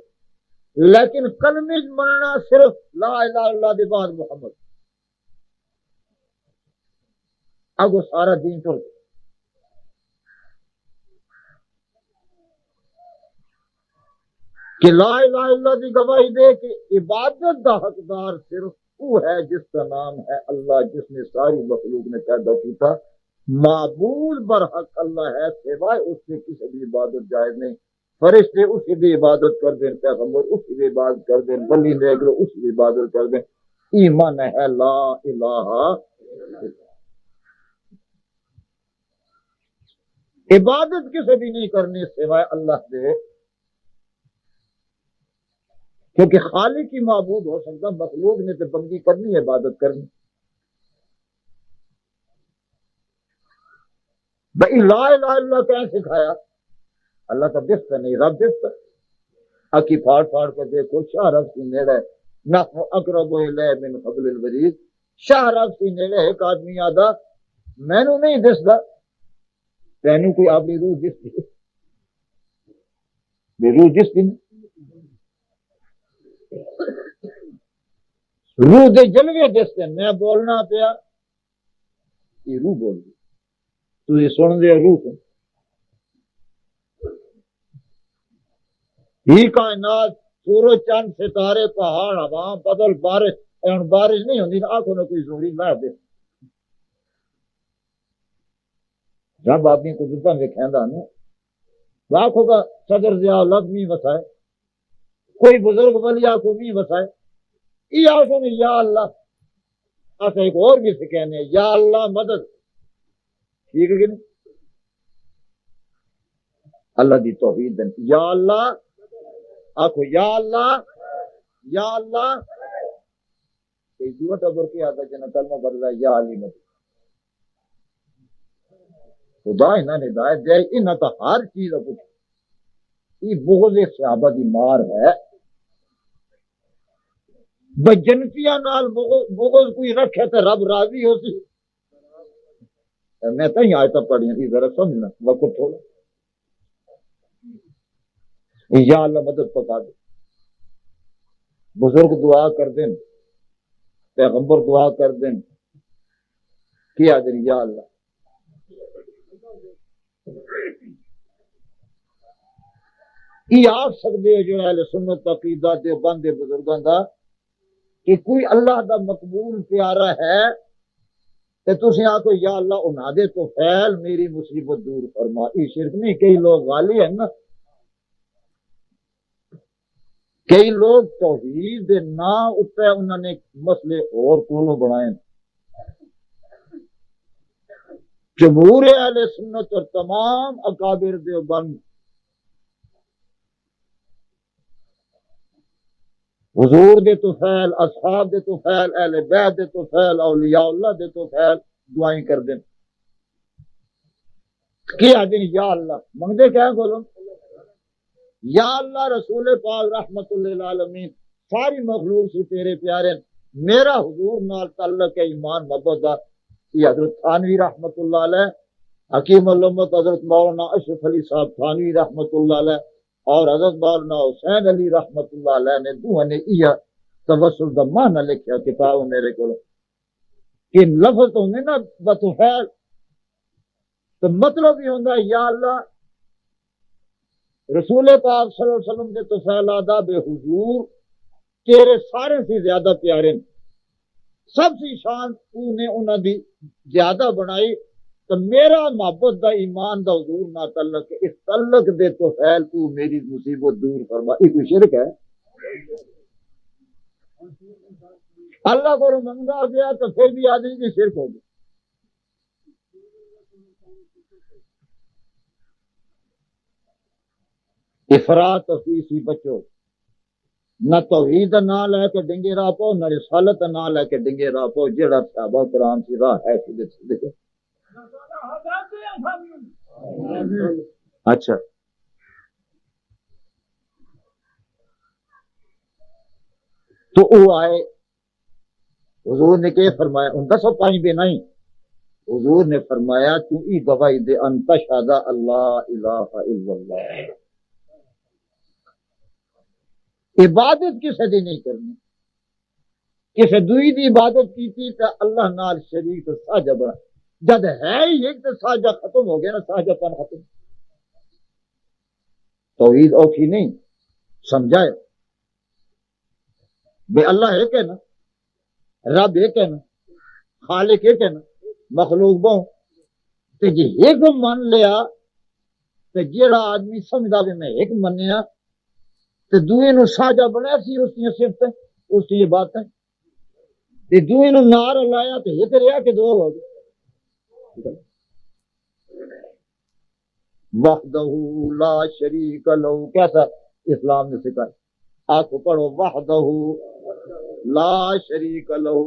لیکن کلمے مننا صرف لا الہ الا اللہ کے بعد محمد. اب وہ سارا دین ٹر گیا. کہ لا الہ الا اللہ کی گواہی دے کہ عبادت کا حقدار صرف وہ ہے جس کا نام ہے اللہ، جس نے ساری مخلوق نے پیدا کیا. معبود برحق اللہ ہے، سوائے اس سے کسی بھی عبادت جائز نہیں. فرشتے اسی بھی عبادت کر دیں، پیغمبر اسی بھی عبادت کر دیں، بلی نیک لوگ اسی بھی عبادت کر دیں. ایمان ہے لا الہ. عبادت کسی بھی نہیں کرنی سوائے اللہ سے، کیونکہ خالق کی معبود ہو سکتا، مخلوق نے تو بندگی کرنی ہے، عبادت کرنی. بھائی لا الہ الا اللہ کیا سکھایا؟ اللہ کا بستر نہیں، رب بستر. اکی پھاڑ پھاڑ کر دیکھو، شاہ رب کی نیڑے نحن اقرب الیہ من حبل الورید. شاہ رب کی نیڑے ایک آدمی آدھا میں نو نہیں دسدا، تینو کوئی اپنی روح دستی بے روح دستی نہیں. روح دے جلوے دستے، میں بولنا پیا یہ روح بول گئی، تھی سن دے روح سن. ہی کائنات سورج چند ستارے پہاڑ ہوا بدل بارش، بارش نہیں ہوتی آنکھوں نے کوئی زوری نہ دے. جب آدمی قدرت میں کھیندا نا آنکھوں کا صدر ضیاء الحق نہیں وسائے، کوئی بزرگ ولی آنکھوں نہیں وسائے. یہ آنکھوں نے یا اللہ ایسا ایک اور بھی سکھانے یا اللہ مدد. ٹھیک ہے کہ نہیں؟ اللہ دی توحید دن یا اللہ آخو یا اللہ یا اللہ. جو ٹبر کے آتا جنا کلمہ پڑھ رہا ہے یا علی مدد. خدا انہوں نے ہدایت دے، انہوں تو ہر چیز پوچھ. یہ بغض صحابہ دی مار ہے. بجنتیاں نال بغض کوئی رکھے تو رب راضی ہو سی. میں کہیں آیتیں پڑھی تھی ذرا سمجھنا وقت تھوڑا. یا اللہ مدد پکا دے. بزرگ دعا کر دیں، پیغمبر دعا کر دیں، کیا دیں یا اللہ. یہ آخ سکتے ہو جو اہل سنت عقیدہ دے بندے بزرگاں دا کہ کوئی اللہ دا مقبول پیارا ہے تو تسی آخو یا اللہ انا دے تو فیل میری مصیبت دور فرما. یہ شرک نہیں. کئی لوگ غالی ہیں نا، کئی لوگ توحید دے نا اتے انہوں نے مسئلے اور کولو بنائے. جمہور اہل سنت اور تمام اکابر دیوبند حضور دے تو فیل، اصحاب دے تو فیل، اہل بیت دے تو فیل، اولیاء اللہ دے تو فیل دعائیں کر دیں. کیا دیں یا اللہ منگتے کیا بولو یا اللہ رسول پاک رحمت للعالمین ساری مخلوق سے تیرے پیارے میرا حضور نال تعلق ہے ایمان محبت دا. یہ حضرت تھانوی رحمت اللہ علیہ حکیم الامت حضرت مولانا اشرف علی صاحب تھانوی رحمت اللہ علیہ اور حضرت مولانا حسین علی رحمت اللہ علیہ نے دوہاں نے یہ توسل دا معنی لکھیا کتاب میرے کو کہ لفظ تو نہیں نا بطفیل تو مطلب یہ ہوندہ یا اللہ رسول پاک صلی اللہ علیہ وسلم کے تفیل آداب حضور تیرے سارے سے زیادہ پیارے سب سے شان تو نے انہوں دی زیادہ بنائی تو میرا محبت دا ایمان دا حضور نہ تعلق اس تعلق دے تو خیل تو میری مصیبت دور فرما. یہ کوئی شرک ہے؟ اللہ کو منگا گیا تو پھر بھی آدمی کی شرک ہوگی. افراط افیسی بچو نہ توحید نہ لے کے ڈنگے راہ پاؤ نہ رسالت نہ لے کے ڈنگے راہ پاؤ جڑا صحابہ کرام کی راہ ہے سیدھے سیدھے. اچھا تو وہ آئے حضور نے کیا فرمایا ان دسو پائیں بے نہیں حضور نے فرمایا تو ای گواہی دے ان تشہد اللہ الہ الا اللہ. عبادت کسے دی نہیں کرنی کسے دوئی دی عبادت کی تھی تو اللہ نال شریک ساجہ بنا جد ہے ہی ایک تو ساجہ ختم ہو گیا نا ساجہ پن ختم. توحید اوکھی نہیں سمجھائے بے اللہ ایک ہے نا رب ایک ہے نا خالق ایک ہے نا مخلوق بہوں تو جی ایک من لیا تو جیڑا آدمی سمجھا بھی میں ایک منیا تو دوئے نو ساجہ بنایا سی اس نے صرف اس کی یہ بات ہے تو دوئے نو نار لایا تو یہ رہا کہ دو ہو گئے. وحدہ لا شریک لہو کیسا اسلام نے سکھایا آپ کو پڑھو وحدہ لا شریک لہو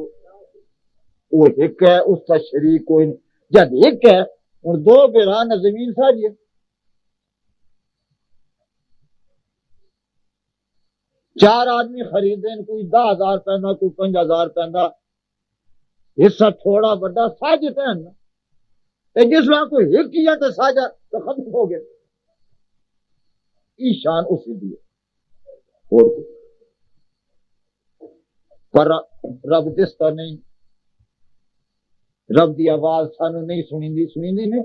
وہ ایک ہے اس کا شریک کوئی نہیں. جب ایک ہے اور دو بیران زمین ساجی ہے چار آدمی خریدیں کوئی 10,000 پہنا کوئی 5,000 پہنا حصہ تھوڑا بڑا ساجھ پہننا جس وقت کوئی ایک کیا تو ساجا تو ختم ہو گیا. ایشان اسی دیے اور پر رب دستا نہیں رب دی آواز سانو نہیں سنی نہیں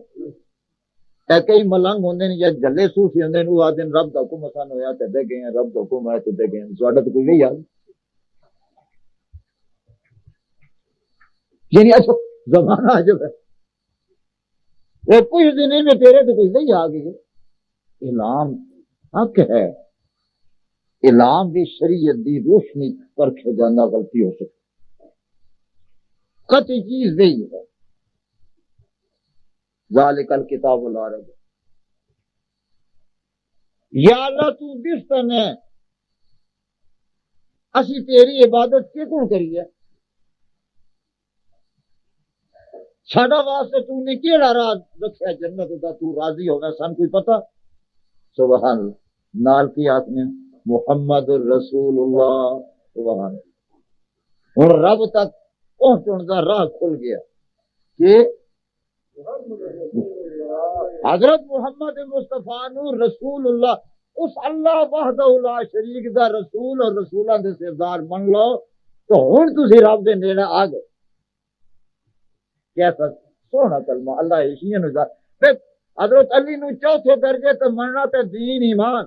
کئی ملنگ ہوندے نے یا جلے صوفی ہوندے نے وہ آدھے رب دا حکم سانو ہویا تے دے گئے ہیں رب دا حکم آیا تے دے گئے ہیں سواڈا تو کوئی نہیں یاد یعنی اچھا زمانہ عجب ہے وہ کچھ دن میں تیرے تو کچھ نہیں آ گئی. اعلان حق ہے اعلان دی شریعت دی روشنی پرکھے جانا غلطی ہو سکتی قطعی چیز نہیں ہے. ذالک الکتاب لا ریب یا اللہ تو دستن ہے اسی تیری عبادت کی کون کری ہے ساڈا واسطے تو نے کیڑا راہ رکھیا جنت دا تو راضی ہونا سن کوئی پتہ سبحان اللہ نال کی آپ نے محمد الرسول اللہ سبحان ہن رب تک پہنچن دا راہ کھل گیا کہ حضرت محمد مصطفیٰ نور رسول اللہ اس اللہ وحدہ لا شریک دا رسول اور رسولاں دے سردار من لو تو ہن تسی رب دے نیڑے آ گئے. کیسا سونا کلمہ اللہ عشیہ نو حضرت علی نو چوتھے درجے تے مننا تے دین ایمان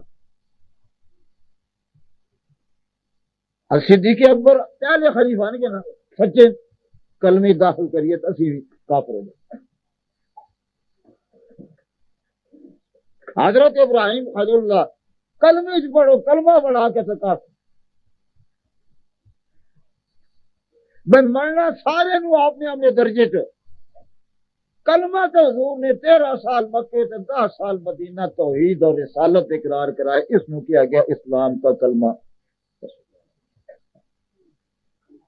صدیق اکبر پہلے خلیفہ نے کہنا سچے کلمے داخل کریے تو اسی کافر ہو گئے. حضرت ابراہیم خلیل اللہ کلمے پڑھو کلمہ پڑھا کے تو کافر بن مرنا سارے نو اپنے اپنے درجے چ کلمہ تو حضور نے 13 سال مکے تے 10 سال مدینہ توحید اور رسالت اقرار کرائے اس نو کیا گیا اسلام کا کلمہ.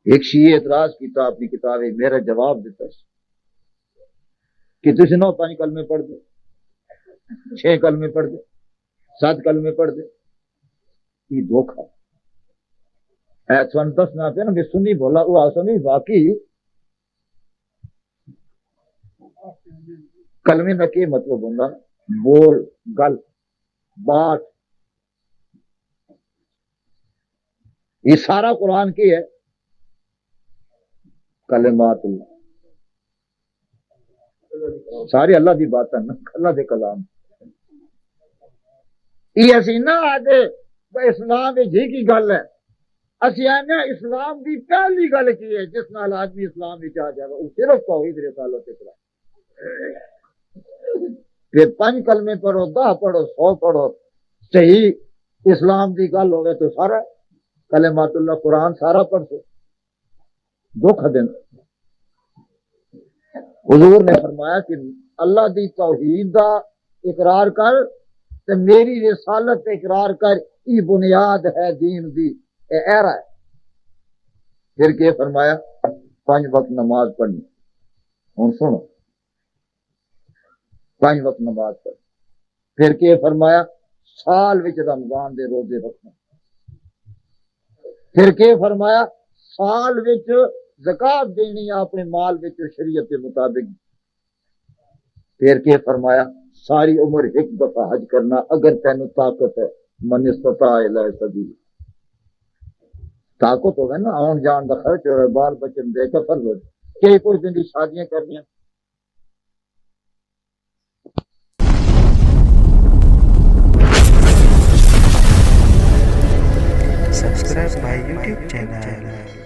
ایک شیعہ اعتراض کیتا اپنی کتاب میرا جواب دیتا کہ تسی 9 5 کلمے پڑھ دے 6 کلمے پڑھ دے 7 کلمے پڑھ دے یہ دھوکھا ایسا دسنا پہ نا بھی سنی بولا وہ آسا نہیں واقعی کلمے میں کیا مطلب ہوگا بول گل بات یہ سارا قرآن کی ہے کلمات اللہ ساری اللہ دی بات ہے نا اللہ دے کلام یہ اسی نہ آدھے اسلام جی کی گل ہے اسی آنے اسلام دی پہلی گل کی ہے جس نال آدمی اسلام بھی آ جائے وہ صرف توحید رسالت اقرار پھر 5 کلمے پڑھو 10 پڑھو 100 پڑھو صحیح اسلام دی گل ہوگی تو سارا کلمات اللہ قرآن سارا پڑھ سو دھوکھا دینا حضور نے فرمایا کہ اللہ دی توحید دا اقرار کر تے میری رسالت اقرار کر یہ بنیاد ہے دین دی اے ایرا ہے پھر کہ فرمایا 5 وقت نماز پڑھنی ہوں سنو 5 وقت نماز پڑھ پھر کہ فرمایا سال وچ رمضان دے روزے رکھنا پھر کہ فرمایا سال وچ زکات دینی اپنے مال وچ شریعت کے مطابق پھر کہ فرمایا ساری عمر ایک دفعہ حج کرنا اگر تینوں طاقت ہے من استطاع الیہ سبیل طاقت ہوگا نا آن جان دا خرچ ہوگا بال بچن دے کے فرض ہو کئی کوئی دن کی شادیاں کرنی Subscribe my YouTube channel.